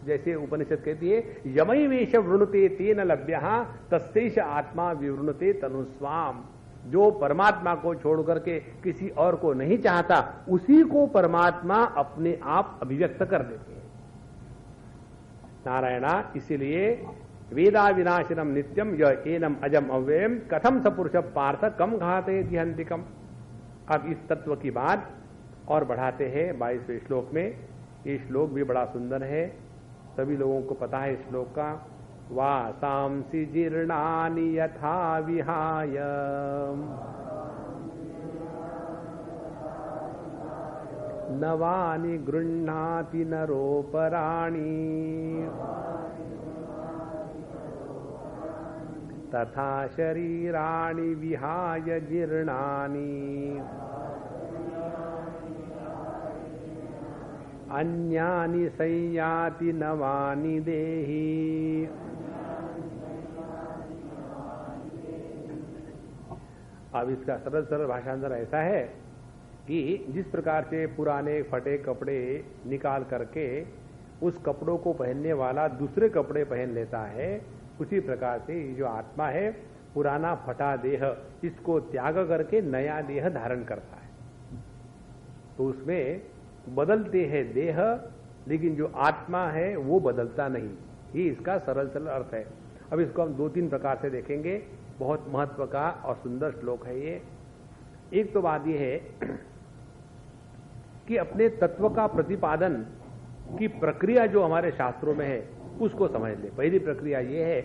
जैसे उपनिषद कहती है यमई वेश वृणुते तेन लभ्यः तस्यैष आत्मा विवृणुते तनुस्वाम। जो परमात्मा को छोड़ करके किसी और को नहीं चाहता उसी को परमात्मा अपने आप अभिव्यक्त कर देते हैं। नारायणा, इसीलिए वेदा विनाशिनम नित्यम य एनम अजम अव्ययम कथम सपुरुष पार्थ कम घातयति हंतिकम। अब इस तत्व की बात और बढ़ाते हैं 22वें श्लोक में। ये श्लोक भी बड़ा सुंदर है, सभी लोगों को पता है इस श्लोक का। वासांसि जीर्णानि यथा विहाय नवानि गृह्णाति नरोपराणि तथा शरीराणि विहाय जीर्णानि अन्यानि संयाति नवानि देहि। अब इसका सरल सरल भाषांतर ऐसा है कि जिस प्रकार से पुराने फटे कपड़े निकाल करके उस कपड़ों को पहनने वाला दूसरे कपड़े पहन लेता है, उसी प्रकार से जो आत्मा है पुराना फटा देह इसको त्याग करके नया देह धारण करता है। तो उसमें बदलते हैं देह, लेकिन जो आत्मा है वो बदलता नहीं। ये इसका सरल सरल अर्थ है। अब इसको हम 2-3 प्रकार से देखेंगे। बहुत महत्व का और सुंदर श्लोक है ये। एक तो बात यह है कि अपने तत्व का प्रतिपादन की प्रक्रिया जो हमारे शास्त्रों में है उसको समझ ले। पहली प्रक्रिया यह है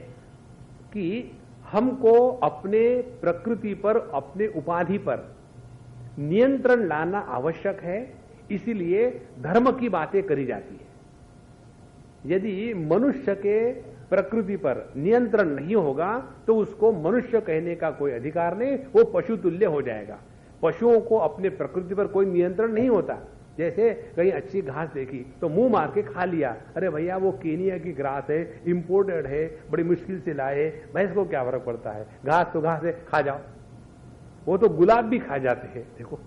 कि हमको अपने प्रकृति पर, अपने उपाधि पर नियंत्रण लाना आवश्यक है। इसीलिए धर्म की बातें करी जाती है। यदि मनुष्य के प्रकृति पर नियंत्रण नहीं होगा तो उसको मनुष्य कहने का कोई अधिकार नहीं, वो पशु तुल्य हो जाएगा। पशुओं को अपने प्रकृति पर कोई नियंत्रण नहीं होता, जैसे कहीं अच्छी घास देखी तो मुंह मार के खा लिया, अरे भैया वो केनिया की घास है, इंपोर्टेड है, बड़ी मुश्किल से लाए, भैंस को क्या फर्क पड़ता है, घास तो घास है, खा जाओ। वो तो गुलाब भी खा जाते हैं। देखो,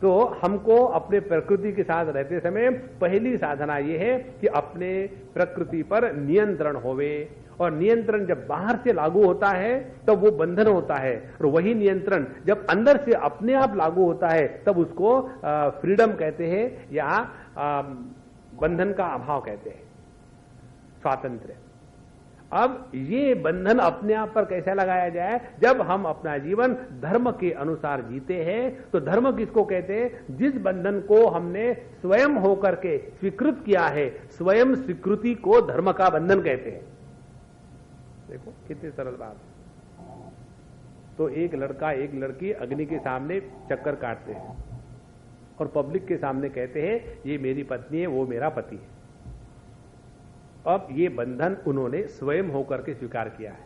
तो हमको अपने प्रकृति के साथ रहते समय पहली साधना यह है कि अपने प्रकृति पर नियंत्रण होवे, और नियंत्रण जब बाहर से लागू होता है तब वो बंधन होता है, और वही नियंत्रण जब अंदर से अपने आप लागू होता है तब उसको फ्रीडम कहते हैं, या बंधन का अभाव कहते हैं, स्वातंत्र्य। अब ये बंधन अपने आप पर कैसे लगाया जाए? जब हम अपना जीवन धर्म के अनुसार जीते हैं। तो धर्म किसको कहते हैं? जिस बंधन को हमने स्वयं होकर के स्वीकृत किया है, स्वयं स्वीकृति को धर्म का बंधन कहते हैं। देखो कितनी सरल बात। तो एक लड़का एक लड़की अग्नि के सामने चक्कर काटते हैं और पब्लिक के सामने कहते हैं ये मेरी पत्नी है, वो मेरा पति है। अब ये बंधन उन्होंने स्वयं होकर के स्वीकार किया है।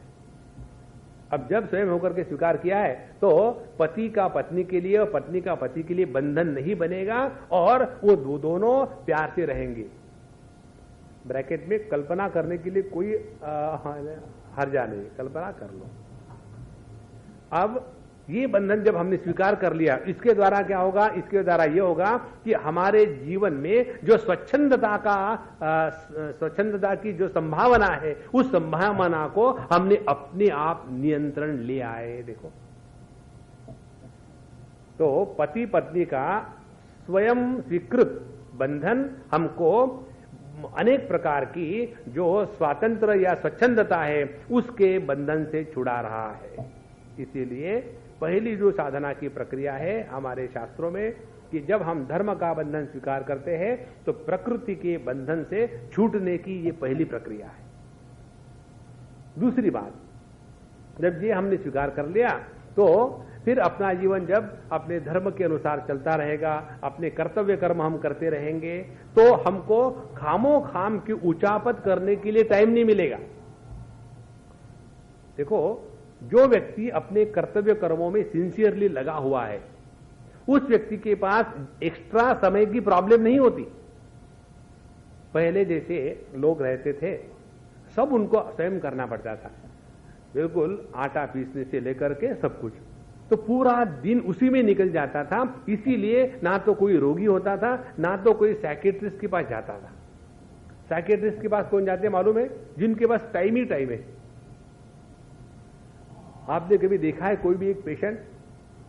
अब जब स्वयं होकर के स्वीकार किया है तो पति का पत्नी के लिए और पत्नी का पति के लिए बंधन नहीं बनेगा, और वो दोनों प्यार से रहेंगे। ब्रैकेट में कल्पना करने के लिए कोई हर्जा नहीं, कल्पना कर लो। अब ये बंधन जब हमने स्वीकार कर लिया, इसके द्वारा क्या होगा? इसके द्वारा ये होगा कि हमारे जीवन में जो स्वच्छंदता की जो संभावना है, उस संभावना को हमने अपने आप नियंत्रण ले आए। देखो, तो पति पत्नी का स्वयं स्वीकृत बंधन हमको अनेक प्रकार की जो स्वातंत्र या स्वच्छंदता है उसके बंधन से छुड़ा रहा है। इसीलिए पहली जो साधना की प्रक्रिया है हमारे शास्त्रों में कि जब हम धर्म का बंधन स्वीकार करते हैं तो प्रकृति के बंधन से छूटने की ये पहली प्रक्रिया है। दूसरी बात, जब ये हमने स्वीकार कर लिया तो फिर अपना जीवन जब अपने धर्म के अनुसार चलता रहेगा, अपने कर्तव्य कर्म हम करते रहेंगे, तो हमको खामो खाम की उचापत करने के लिए टाइम नहीं मिलेगा। देखो, जो व्यक्ति अपने कर्तव्य कर्मों में सिंसियरली लगा हुआ है, उस व्यक्ति के पास एक्स्ट्रा समय की प्रॉब्लम नहीं होती। पहले जैसे लोग रहते थे, सब उनको स्वयं करना पड़ता था, बिल्कुल आटा पीसने से लेकर के सब कुछ, तो पूरा दिन उसी में निकल जाता था। इसीलिए ना तो कोई रोगी होता था, ना तो कोई साइकियाट्रिस्ट के पास जाता था। साइकियाट्रिस्ट के पास कौन जाते हैं मालूम है? जिनके पास टाइम ही टाइम है। आपने कभी देखा है कोई भी एक पेशेंट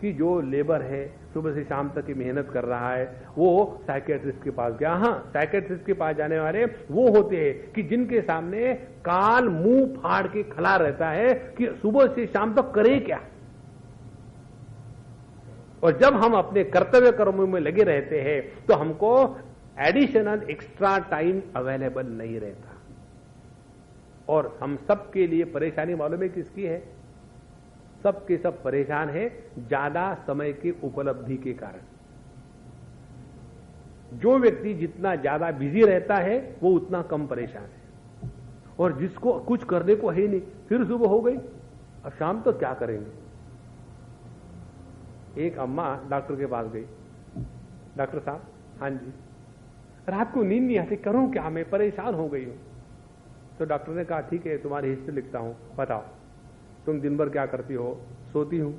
कि जो लेबर है, सुबह से शाम तक की मेहनत कर रहा है, वो साइकियाट्रिस्ट के पास गया? हाँ, साइकियाट्रिस्ट के पास जाने वाले वो होते हैं कि जिनके सामने काल मुंह फाड़ के खड़ा रहता है कि सुबह से शाम तक करे क्या। और जब हम अपने कर्तव्य कर्मों में लगे रहते हैं तो हमको एडिशनल एक्स्ट्रा टाइम अवेलेबल नहीं रहता। और हम सबके लिए परेशानी मालूम है किसकी है? सबके सब परेशान है ज्यादा समय की उपलब्धि के कारण। जो व्यक्ति जितना ज्यादा बिजी रहता है वो उतना कम परेशान है, और जिसको कुछ करने को है नहीं, फिर सुबह हो गई, अब शाम तो क्या करेंगे। एक अम्मा डॉक्टर के पास गई, डॉक्टर साहब, हाँ जी, रात को नींद नहीं आती, करूं क्या, मैं परेशान हो गई हूं। तो डॉक्टर ने कहा ठीक है, तुम्हारी हिस्ट्री लिखता हूं, बताओ तुम दिन भर क्या करती हो? सोती हूं।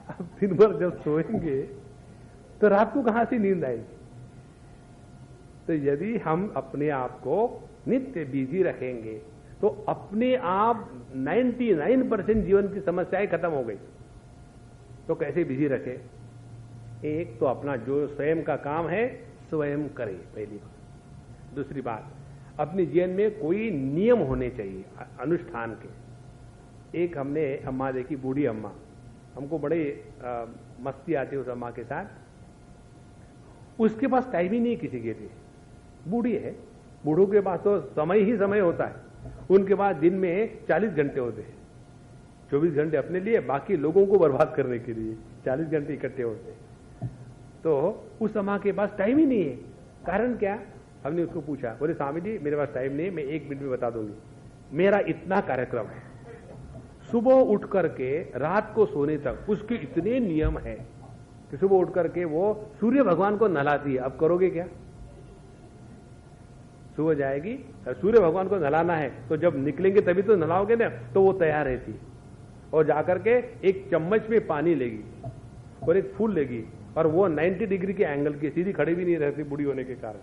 अब दिन भर जब सोएंगे तो रात को कहां से नींद आएगी? तो यदि हम अपने आप को नित्य बिजी रखेंगे तो अपने आप 99% जीवन की समस्याएं खत्म हो गई। तो कैसे बिजी रखें? एक तो अपना जो स्वयं का काम है स्वयं करें, पहली बात। दूसरी बात, अपने जीवन में कोई नियम होने चाहिए अनुष्ठान के। एक हमने अम्मा देखी, बूढ़ी अम्मा, हमको बड़े मस्ती आती है उस अम्मा के साथ। उसके पास टाइम ही नहीं किसी के लिए, बूढ़ी है, बूढ़ों के पास तो समय ही समय होता है। उनके पास दिन में 40 घंटे होते हैं, 24 घंटे अपने लिए, बाकी लोगों को बर्बाद करने के लिए 40 घंटे इकट्ठे होते हैं। तो उस अम्मा के पास टाइम ही नहीं है। कारण क्या? हमने उसको पूछा, बोले स्वामी जी मेरे पास टाइम नहीं, मैं 1 मिनट में बता दूंगी। मेरा इतना कार्यक्रम है, सुबह उठ करके रात को सोने तक उसके इतने नियम है कि सुबह उठ करके वो सूर्य भगवान को नहलाती है। अब करोगे क्या? सुबह जाएगी, सूर्य भगवान को नहलाना है तो जब निकलेंगे तभी तो नहलाओगे ना, तो वो तैयार रहती है और जाकर के एक चम्मच में पानी लेगी और एक फूल लेगी और वो 90 डिग्री के एंगल की, सीधी खड़ी भी नहीं रहती बूढ़ी होने के कारण,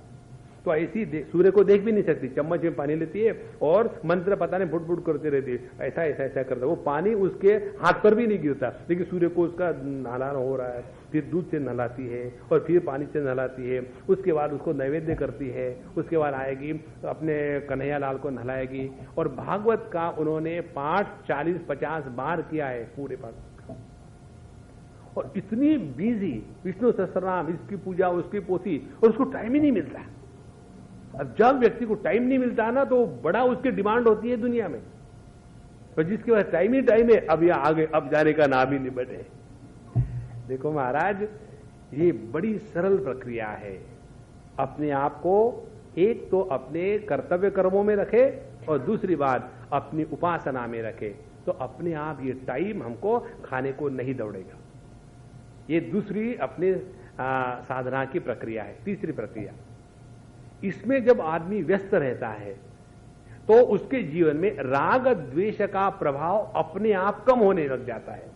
तो ऐसी सूर्य को देख भी नहीं सकती, चम्मच में पानी लेती है और मंत्र पता नहीं फुट फुट करती रहती है, ऐसा ऐसा ऐसा करता, वो पानी उसके हाथ पर भी नहीं गिरता, लेकिन सूर्य को उसका नहलाना हो रहा है। फिर दूध से नहलाती है और फिर पानी से नहलाती है, उसके बाद उसको नैवेद्य करती है, उसके बाद आएगी अपने कन्हैया लाल को नहलाएगी। और भागवत का उन्होंने पाठ 40-50 बार किया है पूरे पाठ, और इतनी बिजी, विष्णु सहस्त्रनाम, इसकी पूजा उसकी पोथी, और उसको टाइम ही नहीं मिलता। अब जब व्यक्ति को टाइम नहीं मिलता ना, तो बड़ा उसकी डिमांड होती है दुनिया में, और जिसके पास टाइम ही टाइम है, अब यह आगे अब जाने का नाम ही नहीं बने। देखो महाराज, ये बड़ी सरल प्रक्रिया है। अपने आप को एक तो अपने कर्तव्य कर्मों में रखे और दूसरी बात अपनी उपासना में रखे, तो अपने आप ये टाइम हमको खाने को नहीं दौड़ेगा। ये दूसरी अपने साधना की प्रक्रिया है। तीसरी प्रक्रिया, इसमें जब आदमी व्यस्त रहता है तो उसके जीवन में राग द्वेष का प्रभाव अपने आप कम होने लग जाता है।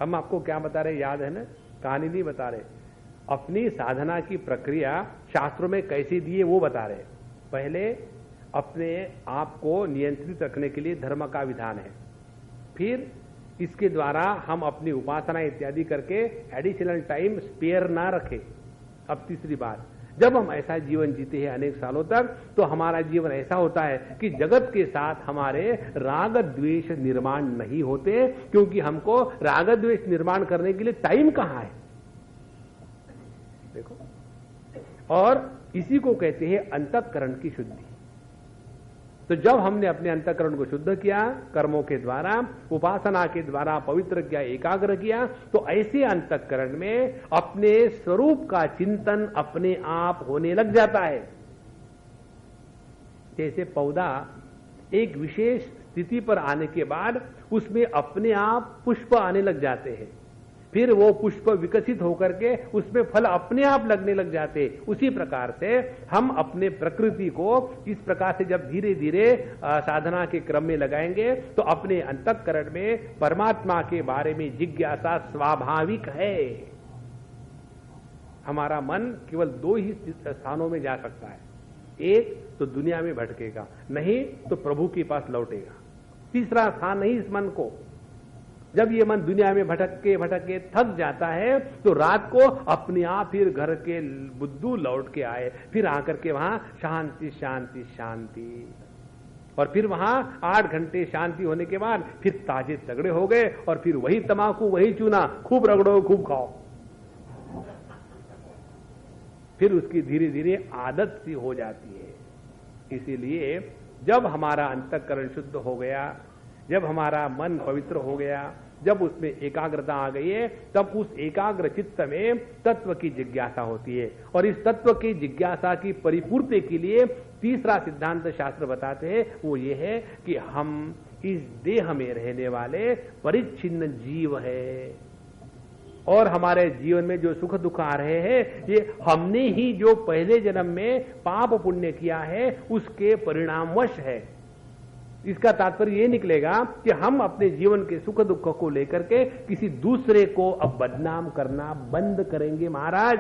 हम आपको क्या बता रहे, याद है ना? कहानी नहीं बता रहे, अपनी साधना की प्रक्रिया शास्त्रों में कैसे दी है वो बता रहे। पहले अपने आप को नियंत्रित रखने के लिए धर्म का विधान है, फिर इसके द्वारा हम अपनी उपासना इत्यादि करके एडिशनल टाइम स्पेयर ना रखें। अब तीसरी बात, जब हम ऐसा जीवन जीते हैं अनेक सालों तक, तो हमारा जीवन ऐसा होता है कि जगत के साथ हमारे राग द्वेष निर्माण नहीं होते, क्योंकि हमको राग द्वेष निर्माण करने के लिए टाइम कहां है। देखो, और इसी को कहते हैं अंतःकरण की शुद्धि। तो जब हमने अपने अंतःकरण को शुद्ध किया, कर्मों के द्वारा, उपासना के द्वारा पवित्र किया, एकाग्र किया, तो ऐसे अंतःकरण में अपने स्वरूप का चिंतन अपने आप होने लग जाता है। जैसे पौधा एक विशेष स्थिति पर आने के बाद उसमें अपने आप पुष्प आने लग जाते हैं, फिर वो पुष्प विकसित होकर के उसमें फल अपने आप लगने लग जाते। उसी प्रकार से हम अपने प्रकृति को इस प्रकार से जब धीरे धीरे साधना के क्रम में लगाएंगे, तो अपने अंतःकरण में परमात्मा के बारे में जिज्ञासा स्वाभाविक है। हमारा मन केवल दो ही स्थानों में जा सकता है, एक तो दुनिया में भटकेगा, नहीं तो प्रभु के पास लौटेगा। तीसरा स्थान नहीं इस मन को। जब ये मन दुनिया में भटक के थक जाता है, तो रात को अपने आप फिर घर के बुद्धू लौट के आए, फिर आकर के वहां शांति शांति शांति, और फिर वहां 8 घंटे शांति होने के बाद फिर ताजे तगड़े हो गए, और फिर वही तमाकू वही चूना, खूब रगड़ो खूब खाओ। फिर उसकी धीरे धीरे आदत सी हो जाती है। इसीलिए जब हमारा अंतःकरण शुद्ध हो गया, जब हमारा मन पवित्र हो गया, जब उसमें एकाग्रता आ गई है, तब उस एकाग्र चित्त में तत्व की जिज्ञासा होती है। और इस तत्व की जिज्ञासा की परिपूर्ति के लिए तीसरा सिद्धांत शास्त्र बताते हैं, वो ये है कि हम इस देह में रहने वाले परिच्छिन्न जीव है, और हमारे जीवन में जो सुख दुख आ रहे हैं, ये हमने ही जो पहले जन्म में पाप पुण्य किया है उसके परिणामवश है। इसका तात्पर्य ये निकलेगा कि हम अपने जीवन के सुख दुख को लेकर के किसी दूसरे को अब बदनाम करना बंद करेंगे महाराज।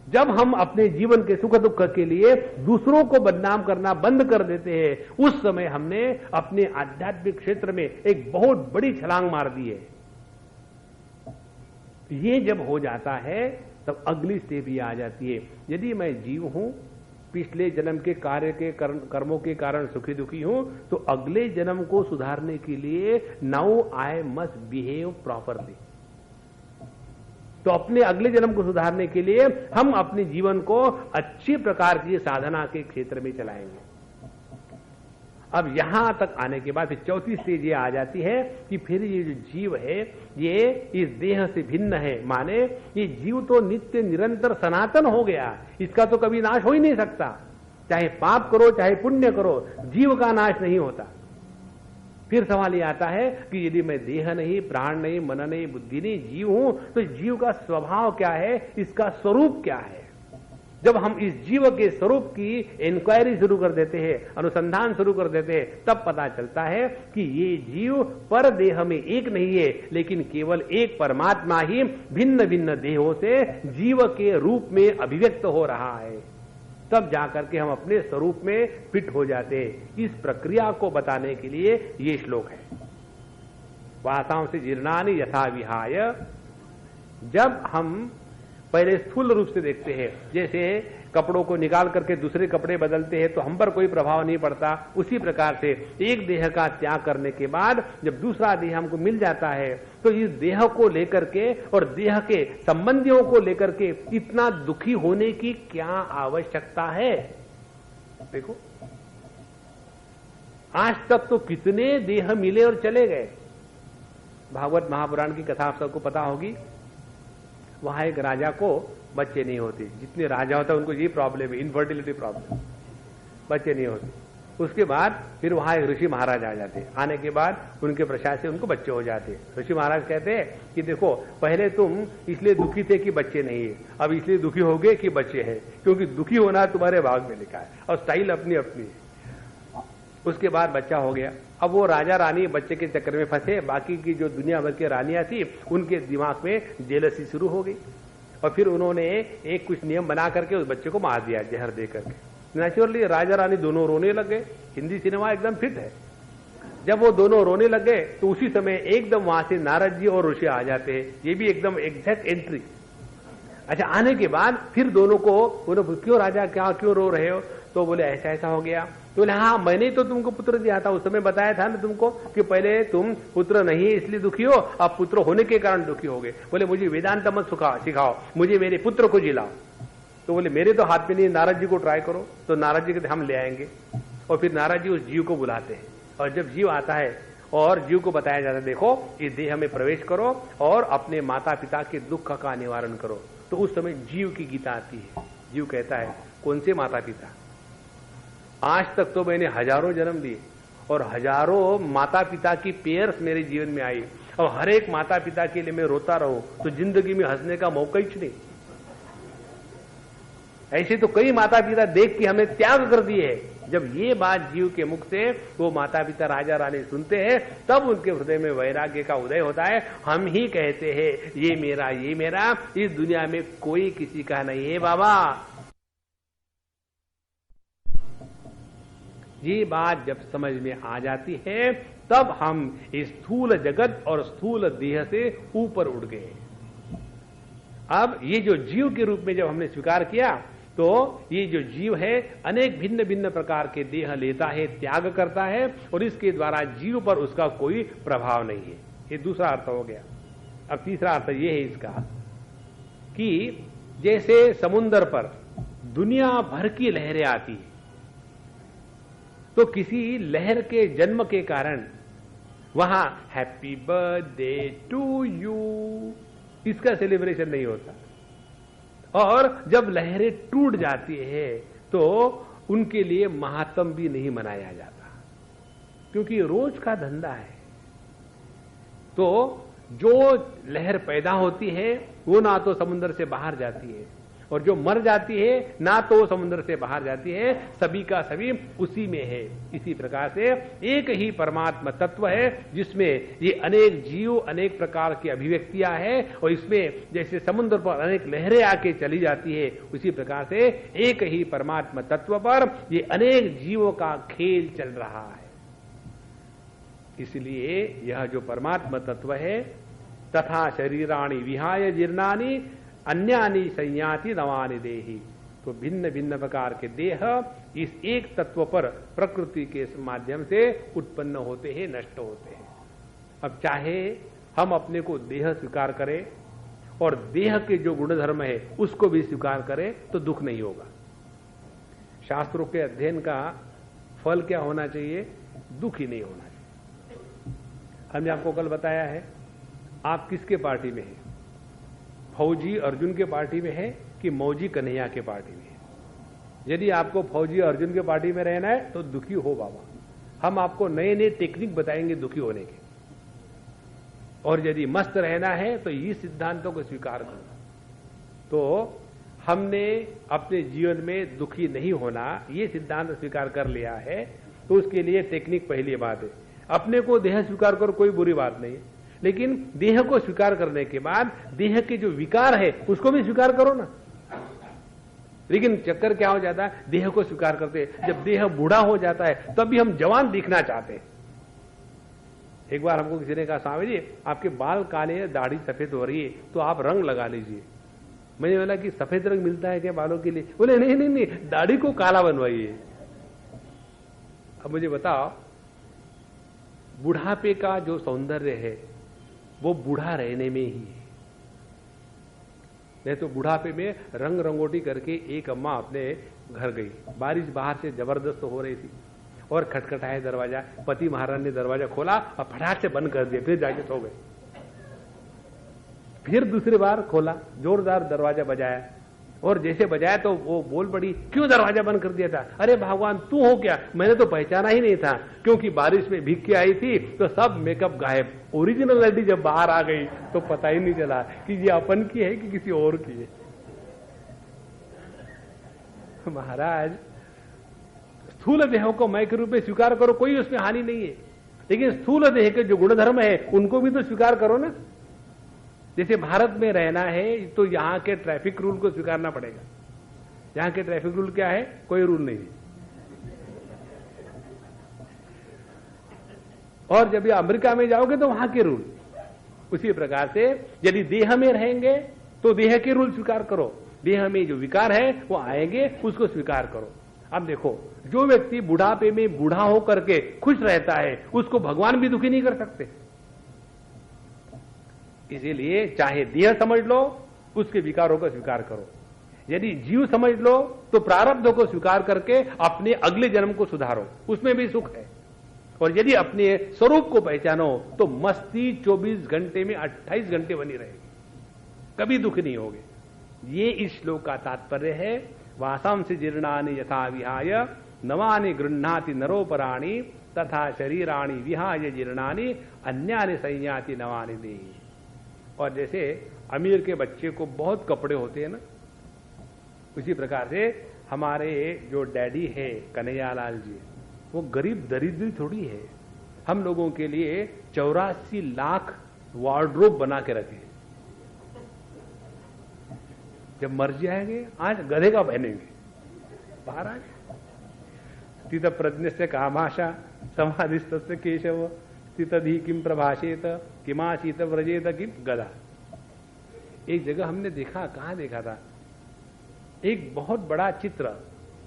जब हम अपने जीवन के सुख दुख के लिए दूसरों को बदनाम करना बंद कर देते हैं, उस समय हमने अपने आध्यात्मिक क्षेत्र में एक बहुत बड़ी छलांग मार दी है। ये जब हो जाता है तब अगली स्टेप ये आ जाती है, यदि मैं जीव हूं, पिछले जन्म के कार्य के कर्मों के कारण सुखी दुखी हूं, तो अगले जन्म को सुधारने के लिए now I must behave properly. तो अपने अगले जन्म को सुधारने के लिए हम अपने जीवन को अच्छी प्रकार की साधना के क्षेत्र में चलाएंगे। अब यहां तक आने के बाद फिर चौथी स्टेज ये आ जाती है कि फिर ये जो जीव है ये इस देह से भिन्न है, माने ये जीव तो नित्य निरंतर सनातन हो गया, इसका तो कभी नाश हो ही नहीं सकता। चाहे पाप करो चाहे पुण्य करो, जीव का नाश नहीं होता। फिर सवाल ये आता है कि यदि मैं देह नहीं, प्राण नहीं, मन नहीं, बुद्धि नहीं, जीव हूं, तो जीव का स्वभाव क्या है, इसका स्वरूप क्या है? जब हम इस जीव के स्वरूप की इंक्वायरी शुरू कर देते हैं, अनुसंधान शुरू कर देते हैं, तब पता चलता है कि ये जीव पर देह में एक नहीं है, लेकिन केवल एक परमात्मा ही भिन्न भिन्न देहों से जीव के रूप में अभिव्यक्त हो रहा है। तब जाकर के हम अपने स्वरूप में फिट हो जाते हैं। इस प्रक्रिया को बताने के लिए ये श्लोक है। वासांव से जीर्णानि यथा विहाय। जब हम पहले स्थूल रूप से देखते हैं, जैसे कपड़ों को निकाल करके दूसरे कपड़े बदलते हैं तो हम पर कोई प्रभाव नहीं पड़ता, उसी प्रकार से एक देह का त्याग करने के बाद जब दूसरा देह हमको मिल जाता है तो इस देह को लेकर के और देह के संबंधियों को लेकर के इतना दुखी होने की क्या आवश्यकता है? देखो, आज तक तो कितने देह मिले और चले गए। भागवत महापुराण की कथा आप सबको पता होगी। वहां एक राजा को बच्चे नहीं होते। जितने राजा होते हैं उनको ये प्रॉब्लम है, इनफर्टिलिटी प्रॉब्लम, बच्चे नहीं होते। उसके बाद फिर वहां एक ऋषि महाराज आ जाते। आने के बाद उनके प्रसाद से उनको बच्चे हो जाते। ऋषि महाराज कहते हैं कि देखो, पहले तुम इसलिए दुखी थे कि बच्चे नहीं है, अब इसलिए दुखी हो गए कि बच्चे हैं, क्योंकि दुखी होना तुम्हारे भाग में लिखा है और स्टाइल अपनी अपनी है। उसके बाद बच्चा हो गया। अब वो राजा रानी बच्चे के चक्कर में फंसे। बाकी की जो दुनिया भर की रानियां थी उनके दिमाग में जेलसी शुरू हो गई और फिर उन्होंने एक कुछ नियम बना करके उस बच्चे को मार दिया जहर दे करके। नेचुरली राजा रानी दोनों रोने लग गए। हिंदी सिनेमा एकदम फिट है। जब वो दोनों रोने लग गए तो उसी समय एकदम वहां से नारद जी और ऋषि आ जाते हैं। ये भी एकदम एग्जैक्ट एंट्री। अच्छा, आने के बाद फिर दोनों को बोलो, क्यों राजा, क्या क्यों रो रहे हो? तो बोले ऐसा ऐसा हो गया। तो बोले हाँ, मैंने तो तुमको पुत्र दिया था, उस समय बताया था ना तुमको कि पहले तुम पुत्र नहीं इसलिए दुखी हो, अब पुत्र होने के कारण दुखी हो गए। बोले मुझे वेदांत मत सिखाओ, मुझे मेरे पुत्र को जिलाओ। तो बोले मेरे तो हाथ में नहीं, नारद जी को ट्राई करो। तो नारद जी कहते हम ले आएंगे। और फिर नारद जी उस जीव को बुलाते हैं और जब जीव आता है और जीव को बताया जाता है देखो इस देह में प्रवेश करो और अपने माता पिता के दुख का निवारण करो। तो उस समय जीव की गीता आती है। जीव कहता है कौन से माता पिता? आज तक तो मैंने हजारों जन्म लिए और हजारों माता पिता की पेयर्स मेरे जीवन में आई और हर एक माता पिता के लिए मैं रोता रहूं तो जिंदगी में हंसने का मौका ही नहीं। ऐसे तो कई माता पिता देख के हमें त्याग कर दिए हैं। जब ये बात जीव के मुख से वो माता पिता राजा रानी सुनते हैं तब उनके हृदय में वैराग्य का उदय होता है। हम ही कहते हैं ये मेरा, ये मेरा, इस दुनिया में कोई किसी का नहीं है बाबा। ये बात जब समझ में आ जाती है तब हम इस स्थूल जगत और स्थूल देह से ऊपर उठ गए। अब ये जो जीव के रूप में जब हमने स्वीकार किया तो ये जो जीव है अनेक भिन्न भिन्न प्रकार के देह लेता है, त्याग करता है और इसके द्वारा जीव पर उसका कोई प्रभाव नहीं है। ये दूसरा अर्थ हो गया। अब तीसरा अर्थ ये है इसका कि जैसे समुद्र पर दुनिया भर की लहरें आती है तो किसी लहर के जन्म के कारण वहां हैप्पी बर्थडे टू यू इसका सेलिब्रेशन नहीं होता और जब लहरें टूट जाती है तो उनके लिए महात्म भी नहीं मनाया जाता क्योंकि रोज का धंधा है। तो जो लहर पैदा होती है वो ना तो समुद्र से बाहर जाती है और जो मर जाती है ना तो समुद्र से बाहर जाती है, सभी का सभी उसी में है। इसी प्रकार से एक ही परमात्मा तत्व है जिसमें ये अनेक जीव अनेक प्रकार की अभिव्यक्तियां हैं और इसमें जैसे समुद्र पर अनेक लहरें आके चली जाती है उसी प्रकार से एक ही परमात्मा तत्व पर ये अनेक जीवों का खेल चल रहा है। इसलिए यह जो परमात्मा तत्व है तथा शरीराणि विहाय जीर्णानि अन्यानि संयाति नवानि देहि, तो भिन्न भिन्न प्रकार के देह इस एक तत्व पर प्रकृति के माध्यम से उत्पन्न होते हैं, नष्ट होते हैं। अब चाहे हम अपने को देह स्वीकार करें और देह के जो गुणधर्म है उसको भी स्वीकार करें तो दुख नहीं होगा। शास्त्रों के अध्ययन का फल क्या होना चाहिए? दुख ही नहीं होना चाहिए। हमने आपको कल बताया है आप किसके पार्टी में हैं? फौजी अर्जुन के पार्टी में है कि मौजी कन्हैया के पार्टी में है? यदि आपको फौजी अर्जुन के पार्टी में रहना है तो दुखी हो बाबा, हम आपको नए नए टेक्निक बताएंगे दुखी होने के, और यदि मस्त रहना है तो ये सिद्धांतों को स्वीकार करो। तो हमने अपने जीवन में दुखी नहीं होना ये सिद्धांत स्वीकार कर लिया है, तो उसके लिए टेक्निक पहली बात है। अपने को देह स्वीकार करो, कोई बुरी बात नहीं है, लेकिन देह को स्वीकार करने के बाद देह के जो विकार है उसको भी स्वीकार करो ना। लेकिन चक्कर क्या हो जाता है, देह को स्वीकार करते, जब देह बूढ़ा हो जाता है तब भी हम जवान दिखना चाहते हैं। एक बार हमको किसी ने कहा, स्वामी जी आपके बाल काले हैं, दाढ़ी सफेद हो रही है, तो आप रंग लगा लीजिए। मैंने बोला कि सफेद रंग मिलता है क्या बालों के लिए? बोले नहीं नहीं नहीं, दाढ़ी को काला बनवाइए। अब मुझे बताओ, बुढ़ापे का जो सौंदर्य है वो बूढ़ा रहने में ही है। नहीं तो बुढ़ापे में रंग रंगोटी करके एक अम्मा अपने घर गई, बारिश बाहर से जबरदस्त हो रही थी और खटखटाया दरवाजा। पति महाराज ने दरवाजा खोला और फटाक से बंद कर दिया, फिर जाके सो गए। फिर दूसरी बार खोला, जोरदार दरवाजा बजाया, और जैसे बजाया तो वो बोल पड़ी, क्यों दरवाजा बंद कर दिया था? अरे भगवान तू हो क्या? मैंने तो पहचाना ही नहीं था, क्योंकि बारिश में भीग के आई थी तो सब मेकअप गायब। ओरिजिनलिटी जब बाहर आ गई तो पता ही नहीं चला कि ये अपन की है कि किसी और की है। महाराज, स्थूल देह को मैं के रूप में स्वीकार करो, कोई उसमें हानि नहीं है, लेकिन स्थूल देह के जो गुणधर्म है उनको भी तो स्वीकार करो ना। जैसे भारत में रहना है तो यहां के ट्रैफिक रूल को स्वीकारना पड़ेगा। यहां के ट्रैफिक रूल क्या है? कोई रूल नहीं है। और जब ये अमेरिका में जाओगे तो वहां के रूल। उसी प्रकार से यदि देह में रहेंगे तो देह के रूल स्वीकार करो, देह में जो विकार है वो आएंगे, उसको स्वीकार करो। अब देखो, जो व्यक्ति बुढ़ापे में बूढ़ा होकर के खुश रहता है उसको भगवान भी दुखी नहीं कर सकते। इसीलिए चाहे देह समझ लो, उसके विकारों को स्वीकार करो। यदि जीव समझ लो तो प्रारब्धों को स्वीकार करके अपने अगले जन्म को सुधारो, उसमें भी सुख है। और यदि अपने स्वरूप को पहचानो तो मस्ती 24 घंटे में 28 घंटे बनी रहेगी, कभी दुख नहीं होगे। ये इस श्लोक का तात्पर्य है। वासांसि जीर्णानि यथा विहाय नवानि गृह्णाति नरोपराणि तथा शरीराणि विहाय जीर्णानि अन्यानि संयाति नवानि देहि। और जैसे अमीर के बच्चे को बहुत कपड़े होते हैं ना, उसी प्रकार से हमारे जो डैडी है कन्हैयालाल जी, वो गरीब दरिद्र थोड़ी है। हम लोगों के लिए 84 लाख वार्डरोब बना के रखे। जब मर जाएंगे आज गधे का पहनेंगे। महाराज, स्थित प्रज्ञ से कामाशा समाधिस्थ से केशव स्थितधि किम प्रभाषेत किमाशीत व्रजेत किम गधा। एक जगह हमने देखा, कहां देखा था, एक बहुत बड़ा चित्र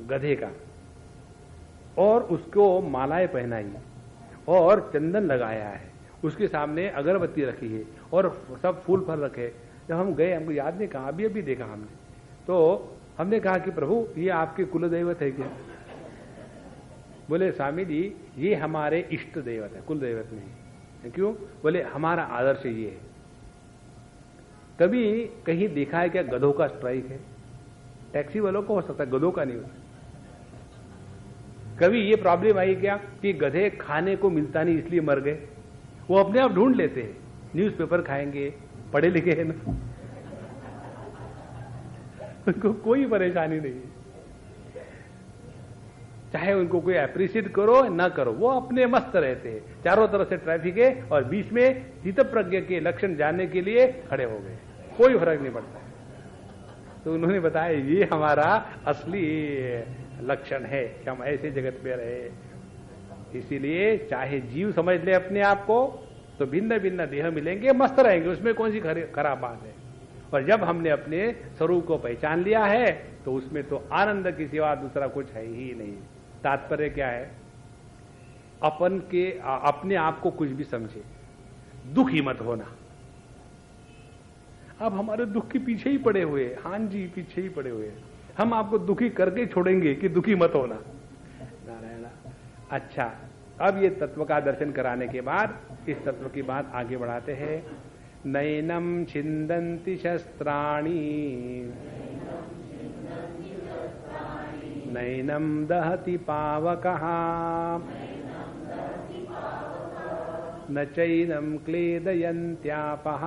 गधे का, और उसको मालाएं पहनाई और चंदन लगाया है, उसके सामने अगरबत्ती रखी है और सब फूल फल रखे। जब हम गए, हमको याद नहीं कहा, अभी अभी देखा हमने, तो हमने कहा कि प्रभु ये आपके कुल दैवत है क्या? बोले स्वामी जी ये हमारे इष्ट दैवत है, कुल दैवत नहीं। क्यों? बोले हमारा आदर्श ये है। कभी कहीं देखा है क्या गधों का स्ट्राइक है? टैक्सी वालों को हो सकता है, गधों का नहीं होता। कभी ये प्रॉब्लम आई क्या कि गधे खाने को मिलता नहीं इसलिए मर गए? वो अपने आप ढूंढ लेते हैं, न्यूज़पेपर खाएंगे, पढ़े लिखे हैं ना, उनको कोई परेशानी नहीं है। चाहे उनको कोई अप्रिशिएट करो ना करो, वो अपने मस्त रहते हैं। चारों तरफ से ट्रैफिक है और बीच में स्थित प्रज्ञ के लक्षण जानने के लिए खड़े हो गए, कोई फर्क नहीं पड़ता। तो उन्होंने बताया ये हमारा असली लक्षण है कि हम ऐसे जगत में रहे। इसीलिए चाहे जीव समझ ले अपने आप को तो भिन्न भिन्न देह मिलेंगे, मस्त रहेंगे, उसमें कौन सी खराब बात है। और जब हमने अपने स्वरूप को पहचान लिया है तो उसमें तो आनंद के सिवा दूसरा कुछ है ही नहीं। तात्पर्य क्या है? अपने आप को कुछ भी समझे, दुखी मत होना। अब हमारे दुख के पीछे ही पड़े हुए, हाँ जी पीछे ही पड़े हुए, हम आपको दुखी करके छोड़ेंगे कि दुखी मत होना। नारायण। अच्छा, अब ये तत्व का दर्शन कराने के बाद इस तत्व की बात आगे बढ़ाते हैं। नैनम छिंदन्ति शस्त्राणि नैनम दहति पावकः न चैनं क्लेदयन्त्यापः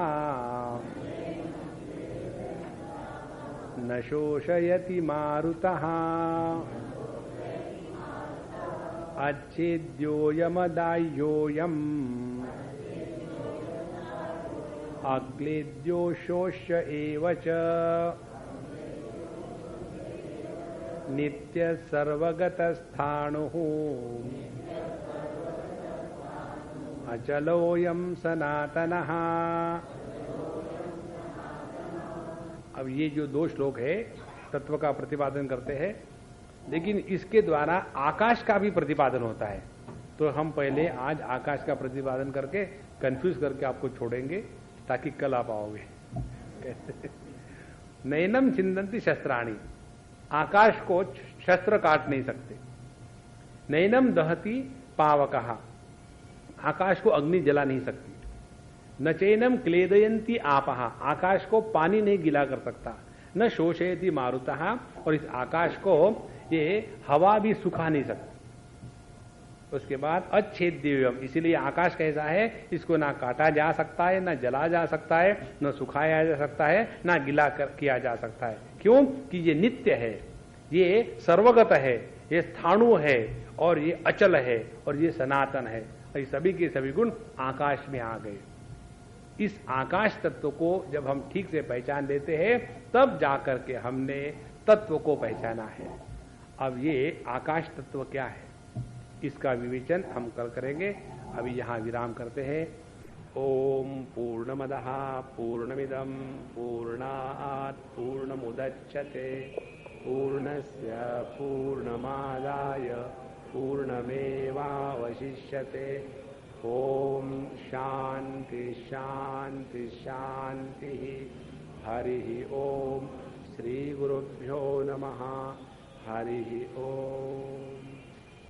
न शोषयति मारुतः अच्छेद्योऽयमदाह्योऽयम् अक्लेद्यो शोष्य एव च नित्य सर्वगतस्थाणुः अचलोऽयं सनातनः। अब ये जो दो श्लोक है तत्व का प्रतिपादन करते हैं, लेकिन इसके द्वारा आकाश का भी प्रतिपादन होता है। तो हम पहले आज आकाश का प्रतिपादन करके कंफ्यूज करके आपको छोड़ेंगे ताकि कल आप आओगे। नैनम छिन्दन्ति शस्त्राणि, आकाश को शस्त्र काट नहीं सकते। नैनम दहति पावकः, आकाश को अग्नि जला नहीं सकती। न चैनम क्लेदयन्ति आपः, आकाश को पानी नहीं गिला कर सकता। न शोषयति मारुतः, और इस आकाश को ये हवा भी सुखा नहीं सकती। उसके बाद अच्छेद्योयम, इसीलिए आकाश कैसा है, इसको ना काटा जा सकता है, ना जला जा सकता है, न सुखाया जा सकता है, ना गिला किया जा सकता है। क्यों कि ये नित्य है, ये सर्वगत है, ये स्थाणु है, और ये अचल है, और ये सनातन है। ये सभी के सभी गुण आकाश में आ गए। इस आकाश तत्व को जब हम ठीक से पहचान लेते हैं तब जाकर के हमने तत्व को पहचाना है। अब ये आकाश तत्व क्या है इसका विवेचन हम कल करेंगे। अभी यहां विराम करते हैं। ओम पूर्णमदः पूर्णमिदं पूर्णात् पूर्णमुदच्यते पूर्णस्य पूर्णमादाय पूर्णमेवावशिष्यते। ओम शांति शांति शांति। हरि ओम। श्री गुरुभ्यो नमः। हरि ओम।